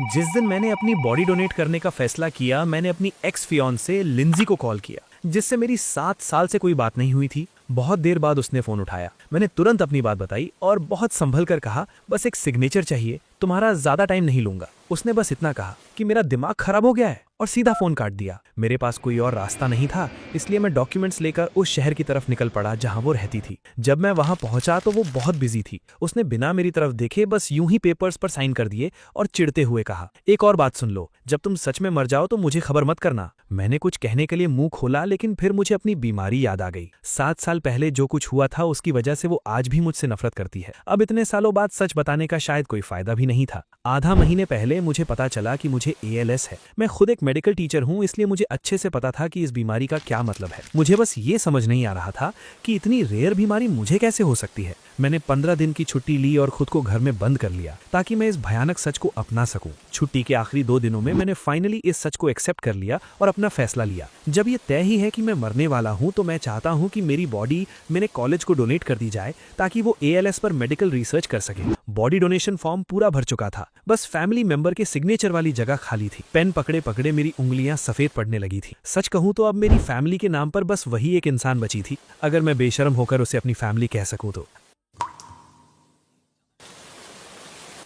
जिस दिन मैंने अपनी बॉडी डोनेट करने का फैसला किया, मैंने अपनी एक्स फियांसे लिंजी को कॉल किया, जिससे मेरी 7 साल से कोई बात नहीं हुई थी। बहुत देर बाद उसने फोन उठाया। मैंने तुरंत अपनी बात बताई और बहुत संभल कर कहा, बस एक सिग्नेचर चाहिए, तुम्हारा ज्यादा टाइम नहीं लूंगा। उसने बस इतना कहा कि मेरा दिमाग खराब हो गया है और सीधा फोन काट दिया। मेरे पास कोई और रास्ता नहीं था, इसलिए मैं डॉक्यूमेंट्स लेकर उस शहर की तरफ निकल पड़ा जहां वो रहती थी। जब मैं वहां पहुंचा तो वो बहुत बिजी थी। उसने बिना मेरी तरफ देखे बस यूं ही पेपर्स पर साइन कर दिए और चिढ़ते हुए कहा, एक और बात सुन लो, जब तुम सच में मर जाओ तो मुझे खबर मत करना। मैंने कुछ कहने के लिए मुंह खोला, लेकिन फिर मुझे अपनी बीमारी याद आ गई। 7 साल पहले जो कुछ हुआ था उसकी वजह से वो आज भी मुझसे नफरत करती है। अब इतने सालों बाद सच बताने का शायद कोई फायदा भी नहीं था। आधा महीने पहले मुझे पता चला कि मुझे ALS है। मैं खुद एक मेडिकल टीचर हूं, इसलिए मुझे अच्छे से पता था कि इस बीमारी का क्या मतलब है। मुझे बस ये समझ नहीं आ रहा था कि इतनी रेयर बीमारी मुझे कैसे हो सकती है। मैंने 15 दिन की छुट्टी ली और खुद को घर में बंद कर लिया ताकि मैं इस भयानक सच को अपना सकूं। छुट्टी के आखिरी 2 दिनों में मैंने फाइनली इस सच को एक्सेप्ट कर लिया और अपना फैसला लिया। जब ये तय ही है कि मैं मरने वाला हूं, तो मैं चाहता हूं कि मेरी बॉडी मेरे कॉलेज को डोनेट कर दी जाए ताकि वो ALS पर मेडिकल रिसर्च कर सके। बॉडी डोनेशन फॉर्म पूरा भर चुका था, बस फैमिली मेंबर के सिग्नेचर वाली जगह खाली थी। पेन पकड़े पकड़े मेरी उंगलियां सफेद पड़ने लगी थी। सच कहूं तो अब मेरी फैमिली के नाम पर बस वही एक इंसान बची थी, अगर मैं बेशर्म होकर उसे अपनी फैमिली कह सकूं तो।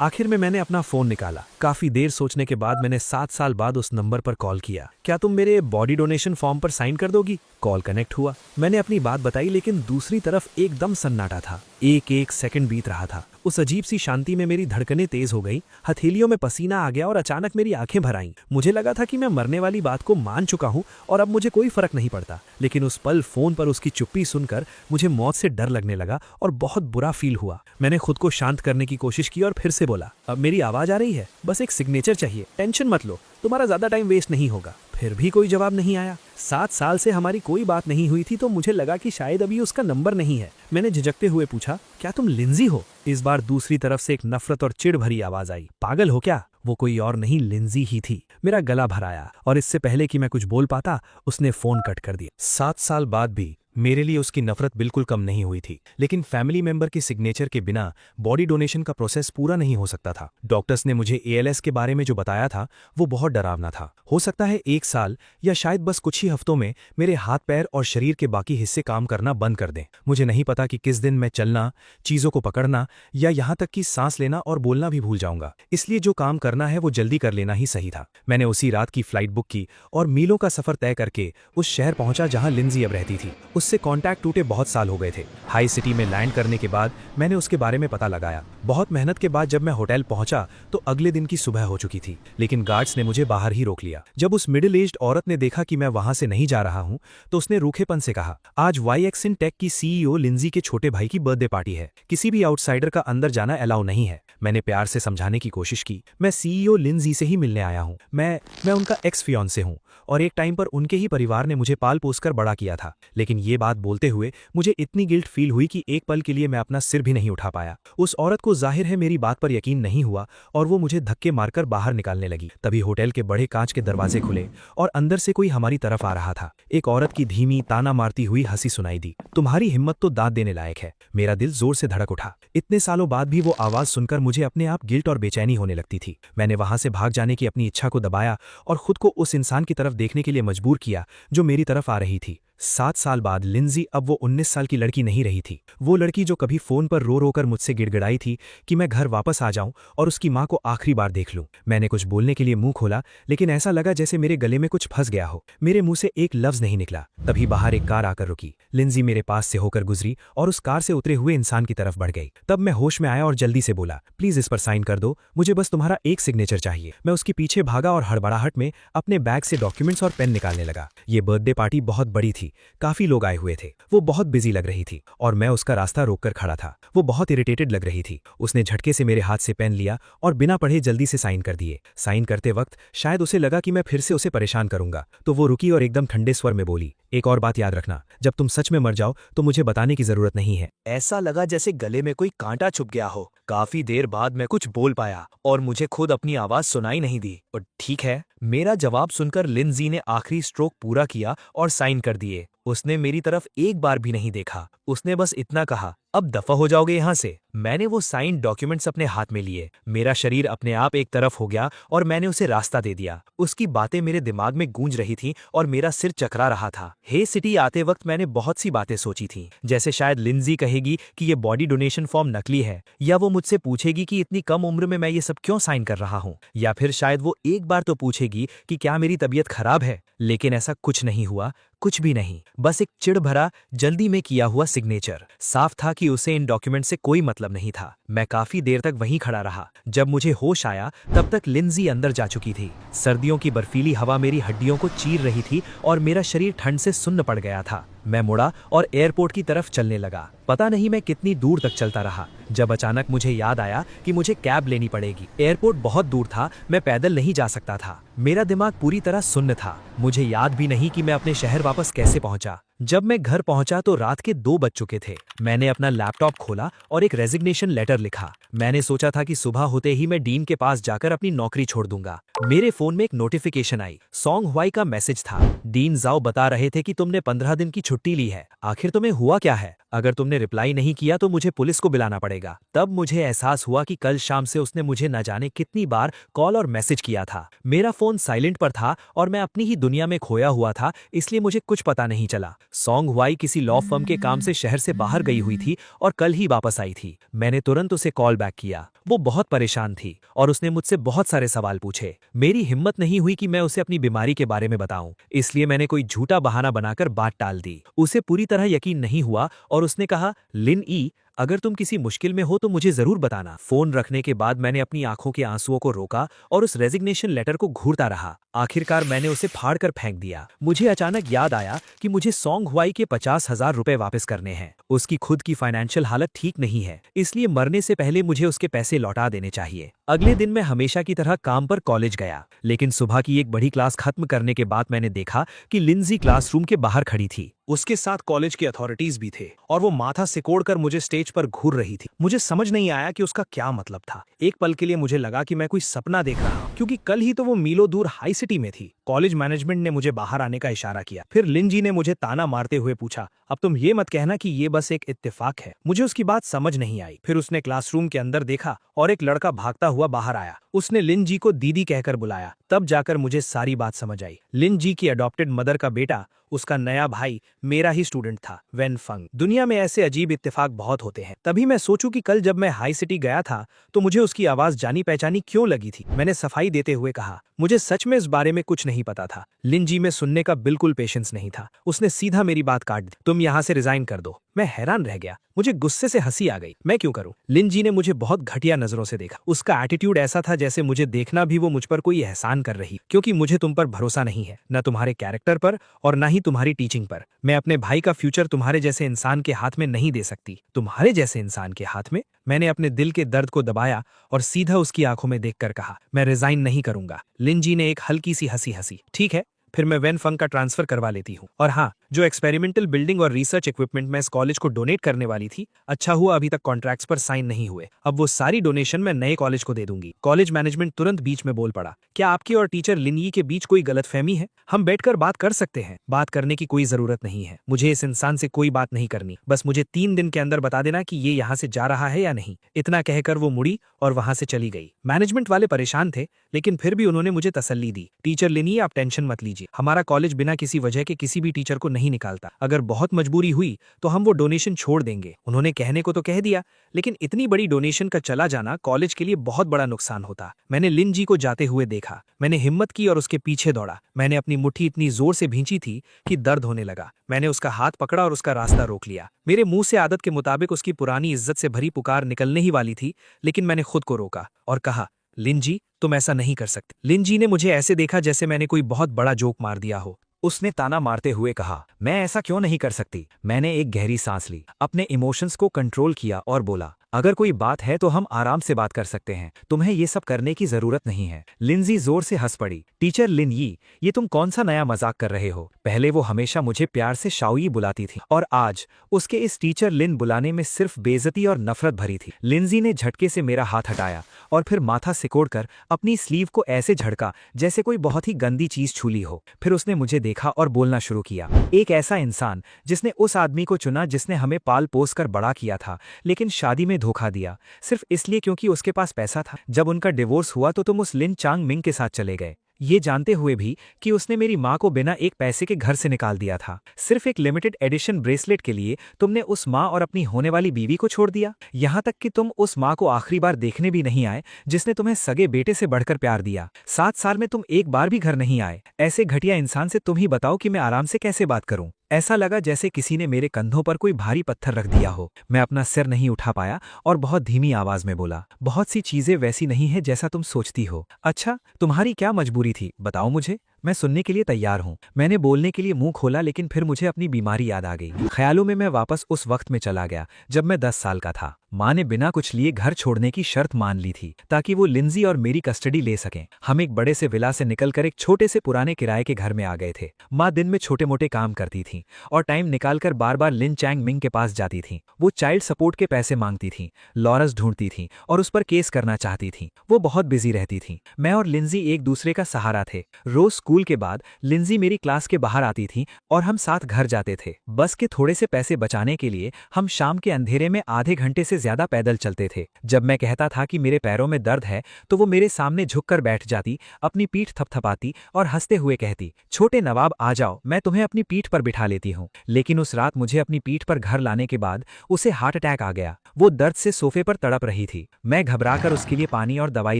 आखिर में मैंने अपना फोन निकाला। काफी देर सोचने के बाद मैंने 7 साल बाद उस नंबर पर कॉल किया। क्या तुम मेरे बॉडी डोनेशन फॉर्म पर साइन कर दोगी? कॉल कनेक्ट हुआ। मैंने अपनी बात बताई, लेकिन दूसरी तरफ एकदम सन्नाटा था। एक एक सेकंड बीत रहा था। उस अजीब सी शांति में मेरी धड़कनें तेज हो गई, हथेलियों में पसीना आ गया और अचानक मेरी आंखें भर आईं। मुझे लगा था कि मैं मरने वाली बात को मान चुका हूं और अब मुझे कोई फर्क नहीं पड़ता। लेकिन उस पल फोन पर उसकी चुप्पी सुनकर मुझे मौत से डर लगने लगा और बहुत बुरा फील हुआ। मैंने खुद को शांत करने की कोशिश की और फिर से बोला, अब मेरी आवाज आ रही है, बस एक सिग्नेचर चाहिए, टेंशन मत लो, तुम्हारा ज्यादा टाइम वेस्ट नहीं होगा। फिर भी कोई जवाब नहीं आया। 7 साल से हमारी कोई बात नहीं हुई थी, तो मुझे लगा कि शायद अभी उसका नंबर नहीं है। मैंने झिझकते हुए पूछा, क्या तुम लिंजी हो? इस बार दूसरी तरफ से एक नफरत और चिढ़ भरी आवाज आई, पागल हो क्या? वो कोई और नहीं, लिंजी ही थी। मेरा गला भर आया और इससे पहले कि मैं कुछ बोल पाता, उसने फोन कट कर दिया। 7 साल बाद भी मेरे लिए उसकी नफरत बिल्कुल कम नहीं हुई थी, लेकिन फैमिली मेंबर के सिग्नेचर के बिना बॉडी डोनेशन का प्रोसेस पूरा नहीं हो सकता था। डॉक्टर्स ने मुझे ALS के बारे में जो बताया था वो बहुत डरावना था। हो सकता है 1 साल या शायद बस कुछ ही हफ्तों में मेरे हाथ पैर और शरीर के बाकी हिस्से काम करना बंद कर दें। मुझे नहीं पता कि किस दिन मैं चलना, चीजों को पकड़ना या यहाँ तक कि सांस लेना और बोलना भी भूल जाऊंगा। इसलिए जो काम करना है वो जल्दी कर लेना ही सही था। मैंने उसी रात की फ्लाइट बुक की और मीलों का सफर तय करके उस शहर पहुंचा जहां लिंजी अब रहती थी। उससे कांटेक्ट टूटे बहुत साल हो गए थे। हाई सिटी में लैंड करने के बाद मैंने उसके बारे में पता लगाया। बहुत मेहनत के बाद जब मैं होटल पहुंचा तो अगले दिन की सुबह हो चुकी थी, लेकिन गार्ड्स ने मुझे बाहर ही रोक लिया। जब उस मिडिल एज्ड औरत ने देखा कि मैं वहां से नहीं जा रहा हूं, तो उसने रूखेपन से कहा, आज YXN टेक की CEO लिंजी के छोटे भाई की बर्थडे पार्टी है, किसी भी आउटसाइडर का अंदर जाना अलाउ नहीं है। मैंने प्यार से समझाने की कोशिश की, मैं CEO लिंजी से ही मिलने आया हूं। मैं उनका एक्स फियांसे हूं और एक टाइम पर उनके ही परिवार ने मुझे पाल पोस कर बड़ा किया था। लेकिन ये बात बोलते हुए मुझे इतनी गिल्ट फील हुई कि एक पल के लिए मैं अपना सिर भी नहीं उठा पाया। उस औरत को जाहिर है मेरी बात पर यकीन नहीं हुआ और वो मुझे धक्के मारकर बाहर निकालने लगी। तभी होटल के बड़े कांच के दरवाजे खुले और अंदर से कोई हमारी तरफ आ रहा था। एक औरत की धीमी ताना मारती हुई हंसी सुनाई दी, तुम्हारी हिम्मत तो दाद देने लायक है। मेरा दिल जोर से धड़क उठा। इतने सालों बाद भी वो आवाज सुनकर मुझे अपने आप गिल्ट और बेचैनी होने लगती थी। मैंने वहां से भाग जाने की अपनी इच्छा को दबाया और खुद को उस इंसान की तरफ देखने के लिए मजबूर किया जो मेरी तरफ आ रही थी। 7 साल बाद लिंजी अब वो 19 साल की लड़की नहीं रही थी। वो लड़की जो कभी फोन पर रो रो कर मुझसे गिड़गिड़ाई थी कि मैं घर वापस आ जाऊं और उसकी मां को आखिरी बार देख लूं। मैंने कुछ बोलने के लिए मुंह खोला, लेकिन ऐसा लगा जैसे मेरे गले में कुछ फंस गया हो। मेरे मुंह से एक लफ्ज नहीं निकला। तभी बाहर एक कार आकर रुकी। लिंजी मेरे पास से होकर गुजरी और उस कार से उतरे हुए इंसान की तरफ बढ़ गई। तब मैं होश में आया और जल्दी से बोला, प्लीज इस पर साइन कर दो, मुझे बस तुम्हारा एक सिग्नेचर चाहिए। मैं उसके पीछे भागा और हड़बड़ाहट में अपने बैग से डॉक्यूमेंट्स और पेन निकालने लगा। ये बर्थडे पार्टी बहुत बड़ी थी, काफी लोग आए हुए थे। वो बहुत बिजी लग रही थी और मैं उसका रास्ता रोककर खड़ा था। वो बहुत इरिटेटेड लग रही थी। उसने झटके से मेरे हाथ से पेन लिया और बिना पढ़े जल्दी से साइन कर दिए। साइन करते वक्त शायद उसे लगा कि मैं फिर से उसे परेशान करूंगा, तो वो रुकी और एकदम ठंडे स्वर में बोली, एक और बात याद रखना, जब तुम सच में मर जाओ तो मुझे बताने की जरूरत नहीं है। ऐसा लगा जैसे गले में कोई कांटा छुप गया हो। काफी देर बाद मैं कुछ बोल पाया और मुझे खुद अपनी आवाज सुनाई नहीं दी। और ठीक है, मेरा जवाब सुनकर लिंजी ने आखिरी स्ट्रोक पूरा किया और साइन कर दिए। उसने मेरी तरफ एक बार भी नहीं देखा। उसने बस इतना कहा, अब दफा हो जाओगे यहाँ से। मैंने वो साइंड डॉक्यूमेंट्स अपने हाथ में लिए, मेरा शरीर अपने आप एक तरफ हो गया और मैंने उसे रास्ता दे दिया। उसकी बातें मेरे दिमाग में गूंज रही थीं और मेरा सिर चकरा रहा था। हे सिटी आते वक्त मैंने बहुत सी बातें सोची थीं, जैसे शायद लिंजी कहेगी कि ये बॉडी डोनेशन फॉर्म नकली है, या वो मुझसे पूछेगी कि इतनी कम उम्र में मैं ये सब क्यों साइन कर रहा हूँ, या फिर शायद वो एक बार तो पूछेगी कि क्या मेरी तबीयत खराब है। लेकिन ऐसा कुछ नहीं हुआ, कुछ भी नहीं, बस एक चिढ़ भरा जल्दी में किया हुआ सिग्नेचर। साफ था कि उसे इन डॉक्यूमेंट से कोई मतलब नहीं था। मैं काफी देर तक वहीं खड़ा रहा। जब मुझे होश आया तब तक लिंजी अंदर जा चुकी थी। सर्दियों की बर्फीली हवा मेरी हड्डियों को चीर रही थी और मेरा शरीर ठंड से सुन्न पड़ गया था। मैं मुड़ा और एयरपोर्ट की तरफ चलने लगा। पता नहीं मैं कितनी दूर तक चलता रहा, जब अचानक मुझे याद आया कि मुझे कैब लेनी पड़ेगी। एयरपोर्ट बहुत दूर था, मैं पैदल नहीं जा सकता था। मेरा दिमाग पूरी तरह सुन्न था। मुझे याद भी नहीं कि मैं अपने शहर वापस कैसे पहुंचा। जब मैं घर पहुंचा तो रात के 2 बज चुके थे। मैंने अपना लैपटॉप खोला और एक रेजिग्नेशन लेटर लिखा। मैंने सोचा था कि सुबह होते ही मैं डीन के पास जाकर अपनी नौकरी छोड़ दूंगा। मेरे फोन में एक नोटिफिकेशन आई। सॉन्ग हुआई का मैसेज था। डीन जाओ बता रहे थे कि तुमने 15 दिन की छुट्टी ली है। आखिर तुम्हें हुआ क्या है? अगर तुमने रिप्लाई नहीं किया तो मुझे पुलिस को बुलाना पड़ेगा। तब मुझे एहसास हुआ कि कल शाम से उसने मुझे न जाने कितनी बार कॉल और मैसेज किया था। मेरा फोन साइलेंट पर था और मैं अपनी ही दुनिया में खोया हुआ था, इसलिए मुझे कुछ पता नहीं चला। सॉन्ग हुआई किसी लॉ फर्म के काम से शहर से बाहर गई हुई थी और कल ही वापस आई थी। मैंने तुरंत उसे कॉल बैक किया। वो बहुत परेशान थी और उसने मुझसे बहुत सारे सवाल पूछे। मेरी हिम्मत नहीं हुई कि मैं उसे अपनी बीमारी के बारे में बताऊं, इसलिए मैंने कोई झूठा बहाना बनाकर बात टाल दी। उसे पूरी तरह यकीन नहीं हुआ और उसने कहा, लिन ई, अगर तुम किसी मुश्किल में हो तो मुझे जरूर बताना। फोन रखने के बाद मैंने अपनी आंखों के आंसुओं को रोका और उस रेजिग्नेशन लेटर को घूरता रहा। आखिरकार मैंने उसे फाड़ कर फेंक दिया। मुझे अचानक याद आया कि मुझे सॉन्ग हुआई के 50,000 रुपए वापस करने हैं। उसकी खुद की फाइनेंशियल हालत ठीक नहीं है, इसलिए मरने से पहले मुझे उसके पैसे लौटा देने चाहिए। अगले दिन मैं हमेशा की तरह काम पर कॉलेज गया, लेकिन सुबह की एक बड़ी क्लास खत्म करने के बाद मैंने देखा कि लिंजी क्लासरूम के बाहर खड़ी थी। उसके साथ कॉलेज के अथॉरिटीज भी थे और वो माथा सिकोड़कर मुझे स्टेज पर घूर रही थी। मुझे समझ नहीं आया कि उसका क्या मतलब था। एक पल के लिए मुझे लगा कि मैं कोई सपना देख रहा हूं, क्योंकि कल ही तो वो मीलों दूर हाई सिटी में थी। कॉलेज मैनेजमेंट ने मुझे बाहर आने का इशारा किया। फिर लिंजी ने मुझे ताना मारते हुए पूछा, अब तुम ये मत कहना कि ये बस एक इत्तेफाक है। मुझे उसकी बात समझ नहीं आई। फिर उसने क्लासरूम के अंदर देखा और एक लड़का भागता हुआ बाहर आया। उसने लिंजी को दीदी कहकर बुलाया। तब जाकर मुझे सारी बात समझ आई। लिंजी की अडॉप्टेड मदर का बेटा, उसका नया भाई, मेरा ही स्टूडेंट था, वेन फंग। दुनिया में ऐसे अजीब इत्तेफाक बहुत होते हैं। तभी मैं सोचूं कि कल जब मैं हाई सिटी गया था तो मुझे उसकी आवाज जानी पहचानी क्यों लगी थी। मैंने सफाई देते हुए कहा, मुझे सच में इस बारे में कुछ नहीं पता था। लिंजी में सुनने का बिल्कुल पेशेंस नहीं था। उसने सीधा मेरी बात काट दी, तुम यहाँ से रिजाइन कर दो। मैं हैरान रह गया। मुझे गुस्से से हंसी आ गई। मैं क्यों करूं? लिंजी ने मुझे बहुत घटिया नजरों से देखा। उसका एटीट्यूड ऐसा था जैसे मुझे देखना भी वो मुझ पर कोई एहसान कर रही, क्योंकि मुझे तुम पर भरोसा नहीं है, न तुम्हारे कैरेक्टर पर और न ही तुम्हारी टीचिंग पर। मैं अपने भाई का फ्यूचर तुम्हारे जैसे इंसान के हाथ में नहीं दे सकती। तुम्हारे जैसे इंसान के हाथ में? मैंने अपने दिल के दर्द को दबाया और सीधा उसकी आंखों में देखकर कहा, मैं रिजाइन नहीं करूंगा। लिंजी ने एक हल्की सी हंसी हंसी। ठीक है, फिर मैं वेन फंग का ट्रांसफर करवा लेती हूँ। और हाँ, जो एक्सपेरिमेंटल बिल्डिंग और रिसर्च इक्विपमेंट मैं इस कॉलेज को डोनेट करने वाली थी, अच्छा हुआ अभी तक कॉन्ट्रैक्ट्स पर साइन नहीं हुए। अब वो सारी डोनेशन मैं नए कॉलेज को दे दूंगी। कॉलेज मैनेजमेंट तुरंत बीच में बोल पड़ा, क्या आपके और टीचर लिनयी के बीच कोई गलतफहमी है? हम बैठकर बात कर सकते हैं। बात करने की कोई जरूरत नहीं है। मुझे इस इंसान से कोई बात नहीं करनी। बस मुझे 3 दिन के अंदर बता देना कि ये यहाँ से जा रहा है या नहीं। इतना कहकर वो मुड़ी और वहां से चली गई। मैनेजमेंट वाले परेशान थे, लेकिन फिर भी उन्होंने मुझे तसल्ली दी, टीचर लिनयी आप टेंशन मत लीजिए। हमारा कॉलेज बिना किसी वजह के किसी भी टीचर को नहीं निकालता। अगर बहुत मजबूरी हुई तो हम वो डोनेशन छोड़ देंगे। उन्होंने कहने को तो कह दिया, लेकिन इतनी बड़ी डोनेशन का चला जाना कॉलेज के लिए बहुत बड़ा नुकसान होता। मैंने लिनजी को जाते हुए देखा। मैंने हिम्मत की और उसके पीछे दौड़ा। मैंने अपनी मुट्ठी इतनी जोर से भींची थी कि दर्द होने लगा। मैंने उसका हाथ पकड़ा और उसका रास्ता रोक लिया। मेरे मुंह से आदत के मुताबिक उसकी पुरानी इज्जत से भरी पुकार निकलने ही वाली थी, लेकिन मैंने खुद को रोका और कहा, लिनजी, तुम ऐसा नहीं कर सकते। लिनजी ने मुझे ऐसे देखा जैसे मैंने कोई बहुत बड़ा जोक मार दिया हो। उसने ताना मारते हुए कहा, मैं ऐसा क्यों नहीं कर सकती? मैंने एक गहरी सांस ली, अपने इमोशंस को कंट्रोल किया और बोला, अगर कोई बात है तो हम आराम से बात कर सकते हैं, तुम्हें ये सब करने की जरूरत नहीं है। लिंजी जोर से हंस पड़ी। टीचर लिन ये तुम कौन सा नया मजाक कर रहे हो? पहले वो हमेशा मुझे प्यार से शाओई बुलाती थी और आज उसके इस टीचर लिन बुलाने में सिर्फ बेइज्जती और नफरत भरी थी। लिंजी ने झटके से मेरा हाथ हटाया और फिर माथा सिकोड़कर अपनी स्लीव को ऐसे झटका जैसे कोई बहुत ही गंदी चीज छू ली हो। फिर उसने मुझे देखा और बोलना शुरू किया, एक ऐसा इंसान जिसने उस आदमी को चुना जिसने हमें पाल पोस कर बड़ा किया था, लेकिन शादी में धोखा दिया सिर्फ इसलिए क्योंकि उसके पास पैसा था। जब उनका डिवोर्स हुआ तो तुम उस लिन चांग मिंग के साथ चले गए, ये जानते हुए भी कि उसने मेरी माँ को बिना एक पैसे के घर से निकाल दिया था। सिर्फ एक लिमिटेड एडिशन ब्रेसलेट के लिए तुमने उस माँ और अपनी होने वाली बीवी को छोड़ दिया। यहाँ तक कि तुम उस माँ को आखिरी बार देखने भी नहीं आए जिसने तुम्हें सगे बेटे से बढ़कर प्यार दिया। 7 साल में तुम एक बार भी घर नहीं आए। ऐसे घटिया इंसान से तुम ही बताओ कि मैं आराम से कैसे बात करूं। ऐसा लगा जैसे किसी ने मेरे कंधों पर कोई भारी पत्थर रख दिया हो। मैं अपना सिर नहीं उठा पाया और बहुत धीमी आवाज में बोला, बहुत सी चीजें वैसी नहीं है जैसा तुम सोचती हो। अच्छा, तुम्हारी क्या मजबूरी थी, बताओ मुझे, मैं सुनने के लिए तैयार हूँ। मैंने बोलने के लिए मुंह खोला, लेकिन फिर मुझे अपनी बीमारी याद आ गई। ख्यालों में मैं वापस उस वक्त में चला गया जब मैं 10 साल का था। माँ ने बिना कुछ लिए घर छोड़ने की शर्त मान ली थी ताकि वो लिंजी और मेरी कस्टडी ले सकें। हम एक बड़े से विला से निकलकर एक छोटे से पुराने किराए के घर में आ गए थे। माँ दिन में छोटे मोटे काम करती थी और टाइम निकालकर बार बार लिन चैंग मिंग के पास जाती थी। वो चाइल्ड सपोर्ट के पैसे मांगती थी, लॉरेंस ढूंढती थी और उस पर केस करना चाहती थी। वो बहुत बिजी रहती थी। मैं और लिंजी एक दूसरे का सहारा थे। रोज स्कूल के बाद लिंजी मेरी क्लास के बाहर आती थी और हम साथ घर जाते थे। बस के थोड़े से पैसे बचाने के लिए हम शाम के अंधेरे में आधे घंटे से ज्यादा पैदल चलते थे। जब मैं कहता था कि मेरे पैरों में दर्द है तो वो मेरे सामने झुककर बैठ जाती, अपनी पीठ थपथपाती और हंसते हुए कहती, छोटे नवाब आ जाओ, मैं तुम्हें अपनी पीठ पर बिठा लेती हूँ। लेकिन उस रात मुझे अपनी पीठ पर घर लाने के बाद उसे हार्ट अटैक आ गया। वो दर्द से सोफे पर तड़प रही थी। मैं घबराकर उसके लिए पानी और दवाई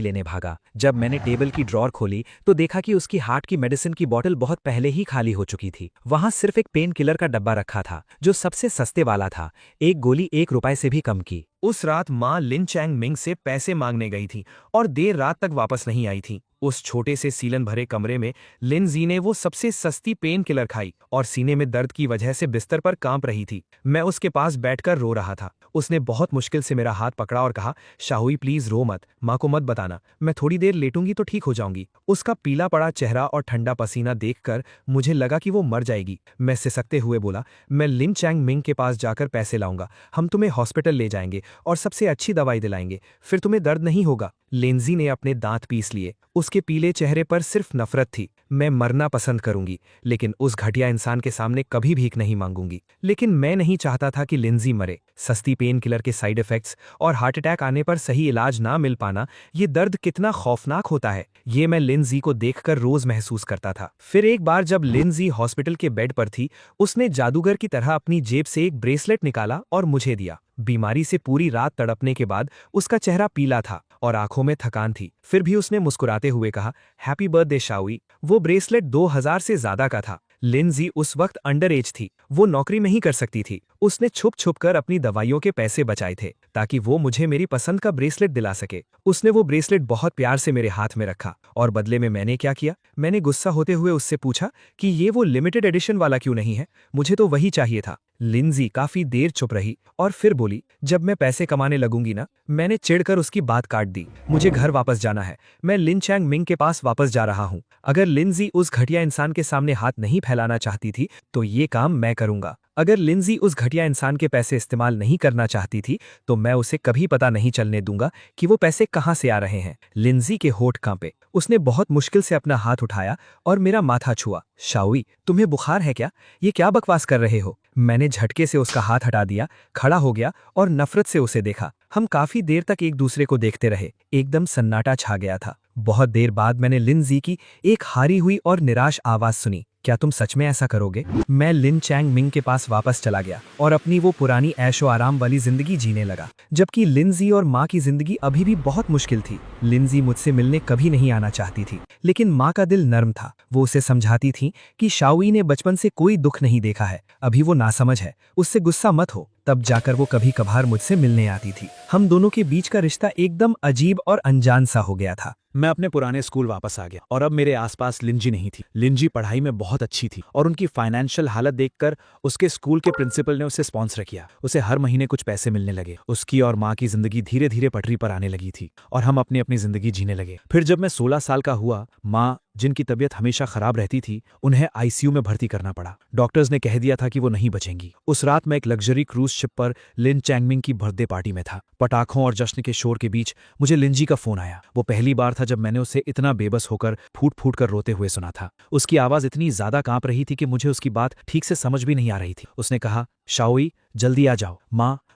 लेने भागा। जब मैंने टेबल की ड्रॉर खोली तो देखा कि उसकी हार्ट की मेडिसिन की बोतल बहुत पहले ही खाली हो चुकी थी। वहां सिर्फ एक पेन किलर का डब्बा रखा था जो सबसे सस्ते वाला था। एक गोली 1 रुपए से भी कम की। उस रात माँ लिन चैंग मिंग से पैसे मांगने गई थी और देर रात तक वापस नहीं आई थी। उस छोटे से सीलन भरे कमरे में लिन जी ने वो सबसे सस्ती पेन किलर खाई और सीने में दर्द की वजह से बिस्तर पर कांप रही थी। मैं उसके पास बैठकर रो रहा था। उसने बहुत मुश्किल से मेरा हाथ पकड़ा और कहा, शाहुई प्लीज रो मत, माँ को मत बताना, मैं थोड़ी देर लेटूंगी तो ठीक हो जाऊंगी। उसका पीला पड़ा चेहरा और ठंडा पसीना देखकर मुझे लगा कि वो मर जाएगी। मैं सिसकते हुए बोला, मैं लिन चैंग मिंग के पास जाकर पैसे लाऊंगा, हम तुम्हें हॉस्पिटल ले जाएंगे और सबसे अच्छी दवाई दिलाएंगे, फिर तुम्हें दर्द नहीं होगा। लिंजी ने अपने दांत पीस लिए। उसके पीले चेहरे पर सिर्फ नफरत थी। मैं मरना पसंद करूंगी लेकिन उस घटिया इंसान के सामने कभी भीख नहीं मांगूंगी। लेकिन मैं नहीं चाहता था कि लिंजी मरे। सस्ती पेन किलर के साइड इफेक्ट्स और हार्ट अटैक आने पर सही इलाज ना मिल पाना, ये दर्द कितना खौफनाक होता है, ये मैं लिंजी को देखकर रोज महसूस करता था। फिर एक बार जब लिंजी हॉस्पिटल के बेड पर थी, उसने जादूगर की तरह अपनी जेब से एक ब्रेसलेट निकाला और मुझे दिया। बीमारी से पूरी रात तड़पने के बाद उसका चेहरा पीला था और आंखों में थकान थी। फिर भी उसने मुस्कुराते हुए कहा, हैप्पी बर्थडे शाओई। वो ब्रेसलेट 2000 से ज्यादा का था। लिंजी उस वक्त अंडर एज थी, वो नौकरी नहीं कर सकती थी। उसने छुप छुप कर अपनी दवाइयों के पैसे बचाए थे ताकि वो मुझे मेरी पसंद का ब्रेसलेट दिला सके। उसने वो ब्रेसलेट बहुत प्यार से मेरे हाथ में रखा और बदले में मैंने क्या किया? मैंने गुस्सा होते हुए उससे पूछा कि ये वो लिमिटेड एडिशन वाला क्यों नहीं है, मुझे तो वही चाहिए था। लिंजी काफी देर चुप रही और फिर बोली, जब मैं पैसे कमाने लगूंगी ना। मैंने चिढ़कर उसकी बात काट दी। मुझे घर वापस जाना है, मैं लिन चैंग मिंग के पास वापस जा रहा हूँ। अगर लिंजी उस घटिया इंसान के सामने हाथ नहीं फैलाना चाहती थी तो ये काम मैं करूंगा। अगर लिंजी उस घटिया इंसान के पैसे इस्तेमाल नहीं करना चाहती थी तो मैं उसे कभी पता नहीं चलने दूंगा कि वो पैसे कहां से आ रहे हैं। लिंजी के होठ कांपे। उसने बहुत मुश्किल से अपना हाथ उठाया और मेरा माथा छुआ। शाओई, तुम्हें बुखार है क्या? ये क्या बकवास कर रहे हो? मैंने झटके से उसका हाथ हटा दिया, खड़ा हो गया और नफरत से उसे देखा। हम काफी देर तक एक दूसरे को देखते रहे। एकदम सन्नाटा छा गया था। बहुत देर बाद मैंने लिंजी की एक हारी हुई और निराश आवाज सुनी, क्या तुम सच में ऐसा करोगे? मैं लिन चैंग मिंग के पास वापस चला गया और अपनी वो पुरानी ऐशो आराम वाली जिंदगी जीने लगा, जबकि लिंजी और माँ की जिंदगी अभी भी बहुत मुश्किल थी। लिंजी मुझसे मिलने कभी नहीं आना चाहती थी, लेकिन माँ का दिल नर्म था। वो उसे समझाती थी कि शाओई ने बचपन से कोई दुख नहीं देखा है, अभी वो नासमझ है, उससे गुस्सा मत हो। तब जाकर वो कभी कभार मुझसे मिलने आती थी। हम दोनों के बीच का रिश्ता एकदम अजीब और अनजान सा हो गया था। मैं अपने पुराने स्कूल वापस आ गया और अब मेरे आसपास लिंजी नहीं थी। लिंजी पढ़ाई में बहुत अच्छी थी और उनकी फाइनेंशियल हालत देखकर उसके स्कूल के प्रिंसिपल ने उसे स्पॉन्सर किया। उसे हर महीने कुछ पैसे मिलने लगे। उसकी और माँ की जिंदगी धीरे धीरे पटरी पर आने लगी थी और हम अपनी अपनी जिंदगी जीने लगे। फिर जब मैं 16 साल का हुआ, माँ जिनकी तबीयत हमेशा खराब रहती थी, उन्हें आईसीयू में भर्ती करना पड़ा। डॉक्टर्स ने कह दिया था कि वो नहीं बचेंगी। उस रात मैं एक लग्जरी क्रूज शिप पर लिन चैंगमिंग की बर्थडे पार्टी में था। पटाखों और जश्न के शोर के बीच मुझे लिंजी का फोन आया। वो पहली बार था जब मैंने उसे इतना बेबस होकर फूट फूट कर रोते हुए सुना था। उसकी आवाज इतनी ज्यादा कांप रही थी कि मुझे उसकी बात ठीक से समझ भी नहीं आ रही थी। उसने कहा, शाओई जल्दी आ जाओ,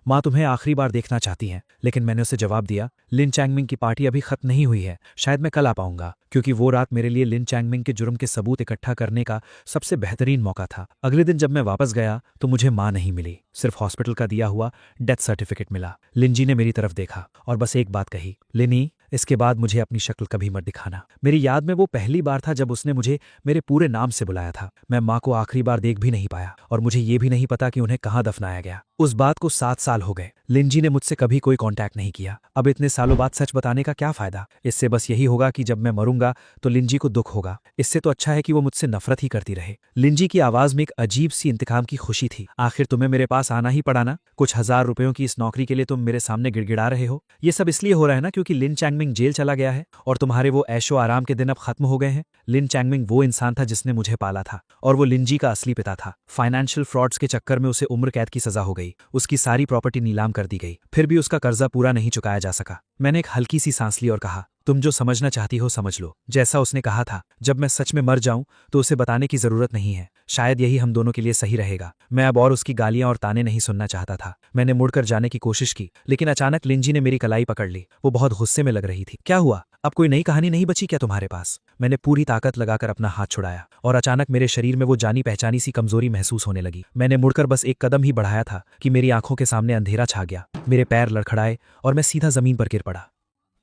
माँ तुम्हें आखिरी बार देखना चाहती हैं। लेकिन मैंने उसे जवाब दिया, लिन चैंगमिंग की पार्टी अभी खत्म नहीं हुई है, शायद मैं कल आ पाऊंगा। क्योंकि वो रात मेरे लिए लिन चैंगमिंग के जुर्म के सबूत इकट्ठा करने का सबसे बेहतरीन मौका था। अगले दिन जब मैं वापस गया तो मुझे माँ नहीं मिली, सिर्फ हॉस्पिटल का दिया हुआ डेथ सर्टिफिकेट मिला। लिंजी ने मेरी तरफ देखा और बस एक बात कही, लिनी इसके बाद मुझे अपनी शक्ल कभी मत दिखाना। मेरी याद में वो पहली बार था जब उसने मुझे मेरे पूरे नाम से बुलाया था। मैं माँ को आखिरी बार देख भी नहीं पाया और मुझे ये भी नहीं पता कि उन्हें कहाँ दफनाया गया। उस बात को 7 साल हो गए। लिंजी ने मुझसे कभी कोई कांटेक्ट नहीं किया। अब इतने सालों बाद सच बताने का क्या फायदा? इससे बस यही होगा कि जब मैं मरूंगा तो लिंजी को दुख होगा। इससे तो अच्छा है कि वो मुझसे नफरत ही करती रहे। लिंजी की आवाज में एक अजीब सी इंतकाम की खुशी थी। आखिर तुम्हें मेरे पास आना ही पड़ा ना? कुछ हजार रुपयों की इस नौकरी के लिए तुम मेरे सामने गिड़गिड़ा रहे हो। ये सब इसलिए हो रहा है ना क्योंकि लिन चैंगमिंग जेल चला गया है और तुम्हारे वो ऐशो आराम के दिन अब खत्म हो गए हैं। लिन चैंगमिंग वो इंसान था जिसने मुझे पाला था और वो लिंजी का असली पिता था। फाइनेंशियल फ्रॉड्स के चक्कर में उसे उम्र कैद की सजा हो गई। उसकी सारी प्रॉपर्टी नीलाम कर दी गई। फिर भी उसका कर्जा पूरा नहीं चुकाया जा सका। मैंने एक हल्की सी सांस ली और कहा, तुम जो समझना चाहती हो समझ लो। जैसा उसने कहा था, जब मैं सच में मर जाऊं तो उसे बताने की जरूरत नहीं है। शायद यही हम दोनों के लिए सही रहेगा। मैं अब और उसकी गालियां और ताने नहीं सुनना चाहता था। मैंने मुड़कर जाने की कोशिश की, लेकिन अचानक लिंजी ने मेरी कलाई पकड़ ली। वो बहुत गुस्से में लग रही थी। क्या हुआ? अब कोई नई कहानी नहीं बची क्या तुम्हारे पास? मैंने पूरी ताकत लगाकर अपना हाथ छुड़ाया और अचानक मेरे शरीर में वो जानी पहचानी सी कमजोरी महसूस होने लगी। मैंने मुड़कर बस एक कदम ही बढ़ाया था कि मेरी आंखों के सामने अंधेरा छा गया। मेरे पैर लड़खड़ाए और मैं सीधा जमीन पर गिर पड़ा।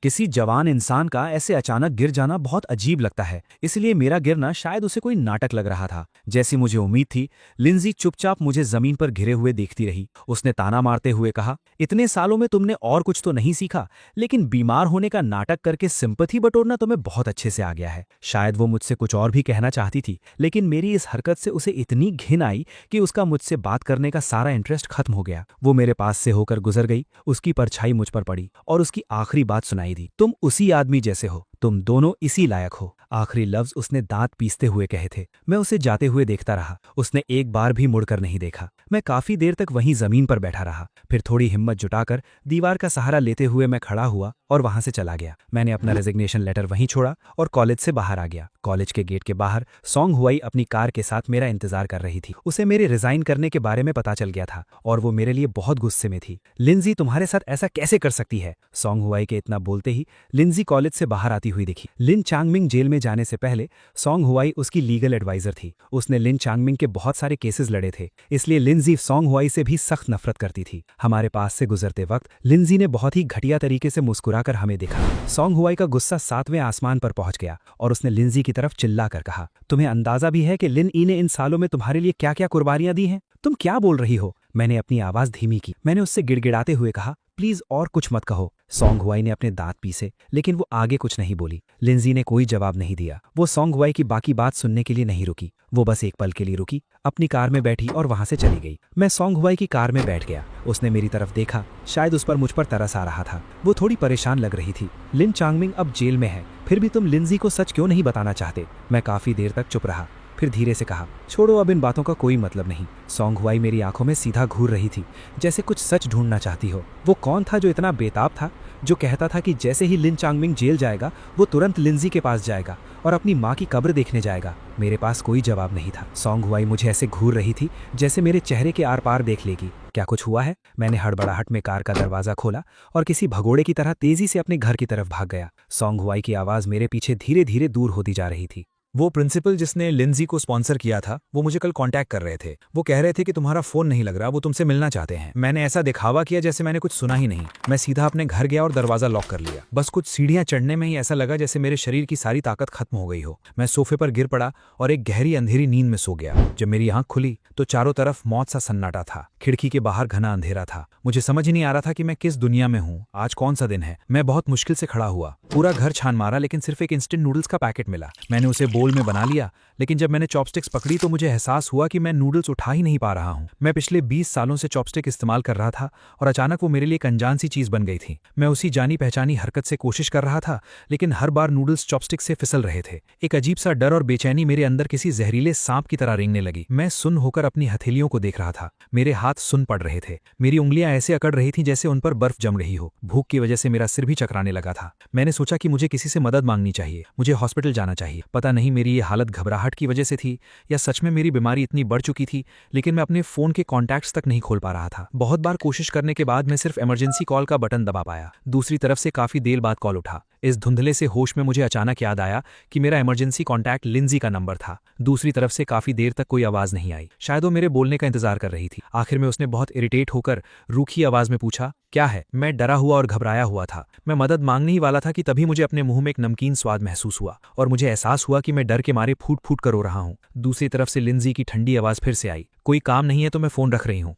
किसी जवान इंसान का ऐसे अचानक गिर जाना बहुत अजीब लगता है, इसलिए मेरा गिरना शायद उसे कोई नाटक लग रहा था। जैसी मुझे उम्मीद थी, लिंजी चुपचाप मुझे जमीन पर घिरे हुए देखती रही। उसने ताना मारते हुए कहा, इतने सालों में तुमने और कुछ तो नहीं सीखा, लेकिन बीमार होने का नाटक करके सिंपैथी बटोरना तुम्हें बहुत अच्छे से आ गया है। शायद वो मुझसे कुछ और भी कहना चाहती थी, लेकिन मेरी इस हरकत से उसे इतनी घिन आई कि उसका मुझसे बात करने का सारा इंटरेस्ट खत्म हो गया। वो मेरे पास से होकर गुजर गई, उसकी परछाई मुझ पर पड़ी और उसकी आखिरी बात सुनाई दी, तुम उसी आदमी जैसे हो, तुम दोनों इसी लायक हो। आखिरी लफ्ज उसने दांत पीसते हुए कहे थे। मैं उसे जाते हुए देखता रहा। उसने एक बार भी मुड़कर नहीं देखा। मैं काफी देर तक वहीं जमीन पर बैठा रहा। फिर थोड़ी हिम्मत जुटाकर दीवार का सहारा लेते हुए मैं खड़ा हुआ और वहां से चला गया। मैंने अपना रेजिग्नेशन लेटर वहीं छोड़ा और कॉलेज से बाहर आ गया। कॉलेज के गेट के बाहर सोंग हुआई अपनी कार के साथ मेरा इंतजार कर रही थी। उसे मेरे रिजाइन करने के बारे में पता चल गया था और वो मेरे लिए बहुत गुस्से में थी। लिंजी तुम्हारे साथ ऐसा कैसे कर सकती है? सोंग हुआई के इतना बोलते ही लिंजी कॉलेज से बाहर आती हुई दिखी। लिन चांगमिंग जेल में जाने से पहले सोंग हुआई उसकी लीगल एडवाइजर थी। उसने लिन चांगमिंग के बहुत सारे केसेस लड़े थे, इसलिए लिंजी सोंग हुआई से भी सख्त नफरत करती थी। हमारे पास से गुजरते वक्त लिंजी ने बहुत ही घटिया तरीके से मुस्कुराकर हमें देखा। सोंग हुआई का गुस्सा 7वें आसमान पर पहुंच गया और उसने लिंजी की तरफ चिल्लाकर कहा, तुम्हें अंदाजा भी है कि लिन ई ने इन सालों में तुम्हारे लिए क्या क्या कुर्बानियां दी हैं? तुम क्या बोल रही हो? मैंने अपनी आवाज धीमी की। मैंने उससे गिड़गिड़ाते हुए कहा, प्लीज और कुछ मत कहो। सोंग हुआई ने अपने दांत पीसे, लेकिन वो आगे कुछ नहीं बोली। लिंजी ने कोई जवाब नहीं दिया। वो सोंग हुआई की बाकी बात सुनने के लिए नहीं रुकी। वो बस एक पल के लिए रुकी, अपनी कार में बैठी और वहां से चली गई। मैं सोंग हुआई की कार में बैठ गया। उसने मेरी तरफ देखा, शायद उस पर मुझ पर तरस आ रहा था। वो थोड़ी परेशान लग रही थी। लिन चांगमिंग अब जेल में है, फिर भी तुम लिंजी को सच क्यों नहीं बताना चाहते? मैं काफी देर तक चुप रहा, फिर धीरे से कहा, छोड़ो, अब इन बातों का कोई मतलब नहीं। सोंग हुआई मेरी आंखों में सीधा घूर रही थी, जैसे कुछ सच ढूंढना चाहती हो। वो कौन था जो इतना बेताब था, जो कहता था कि जैसे ही लिन चांगमिंग जेल जाएगा वो तुरंत लिंजी के पास जाएगा और अपनी माँ की कब्र देखने जाएगा? मेरे पास कोई जवाब नहीं था। सोंग हुआई मुझे ऐसे घूर रही थी जैसे मेरे चेहरे के आर पार देख लेगी। क्या कुछ हुआ है? मैंने हड़बड़ाहट में कार का दरवाजा खोला और किसी भगोड़े की तरह तेजी से अपने घर की तरफ भाग गया। सोंग हुआई की आवाज मेरे पीछे धीरे धीरे दूर होती जा रही थी। वो प्रिंसिपल जिसने लिंजी को स्पॉन्सर किया था वो मुझे कल कांटेक्ट कर रहे थे। वो कह रहे थे कि तुम्हारा फोन नहीं लग रहा, वो तुमसे मिलना चाहते हैं। मैंने ऐसा दिखावा किया जैसे मैंने कुछ सुना ही नहीं। मैं सीधा अपने घर गया और दरवाजा लॉक कर लिया। बस कुछ सीढ़ियां चढ़ने में ही ऐसा लगा जैसे मेरे शरीर की सारी ताकत खत्म हो गई हो। मैं सोफे पर गिर पड़ा और एक गहरी अंधेरी नींद में सो गया। जब मेरी आंख खुली तो चारों तरफ मौत सा सन्नाटा था। खिड़की के बाहर घना अंधेरा था। मुझे समझ ही नहीं आ रहा था कि मैं किस दुनिया में हूँ, आज कौन सा दिन है। मैं बहुत मुश्किल से खड़ा हुआ, पूरा घर छान मारा, लेकिन सिर्फ एक इंस्टेंट नूडल्स का पैकेट मिला। मैंने उसे बोल में बना लिया, लेकिन जब मैंने चॉपस्टिक्स पकड़ी तो मुझे एहसास हुआ कि मैं नूडल्स उठा ही नहीं पा रहा हूँ। मैं पिछले 20 सालों से चॉपस्टिक इस्तेमाल कर रहा था और अचानक वो मेरे लिए एक अनजान सी चीज बन गई थी। मैं उसी जानी पहचानी हरकत से कोशिश कर रहा था, लेकिन हर बार नूडल्स चॉपस्टिक से फिसल रहे थे। एक अजीब सा डर और बेचैनी मेरे अंदर किसी जहरीले सांप की तरह रेंगने लगी। मैं सुन्न होकर अपनी हथेलियों को देख रहा था। मेरे हाथ सुन्न पड़ रहे थे। मेरी उंगलियां ऐसे अकड़ रही थीं जैसे उन पर बर्फ जम रही हो। भूख की वजह से मेरा सिर भी चकराने लगा था। मैंने सोचा कि मुझे किसी से मदद मांगनी चाहिए, मुझे हॉस्पिटल जाना चाहिए। पता नहीं मेरी ये हालत घबराहट की वजह से थी या सच में मेरी बीमारी इतनी बढ़ चुकी थी, लेकिन मैं अपने फोन के कॉन्टैक्ट्स तक नहीं खोल पा रहा था। बहुत बार कोशिश करने के बाद मैं सिर्फ इमरजेंसी कॉल का बटन दबा पाया। दूसरी तरफ से काफी देर बाद कॉल उठा। इस धुंधले से होश में मुझे अचानक याद आया कि मेरा इमरजेंसी कॉन्टैक्ट लिंजी का नंबर था। दूसरी तरफ से काफी देर तक कोई आवाज नहीं आई। शायद वो मेरे बोलने का इंतजार कर रही थी। आखिर में उसने बहुत इरिटेट होकर रूखी आवाज में पूछा, क्या है? मैं डरा हुआ और घबराया हुआ था। मैं मदद मांगने ही वाला था कि तभी मुझे अपने मुंह में एक नमकीन स्वाद महसूस हुआ और मुझे एहसास हुआ कि मैं डर के मारे फूट फूट कर रो रहा हूँ। दूसरी तरफ से लिंजी की ठंडी आवाज फिर से आई, कोई काम नहीं है तो मैं फोन रख रही हूँ।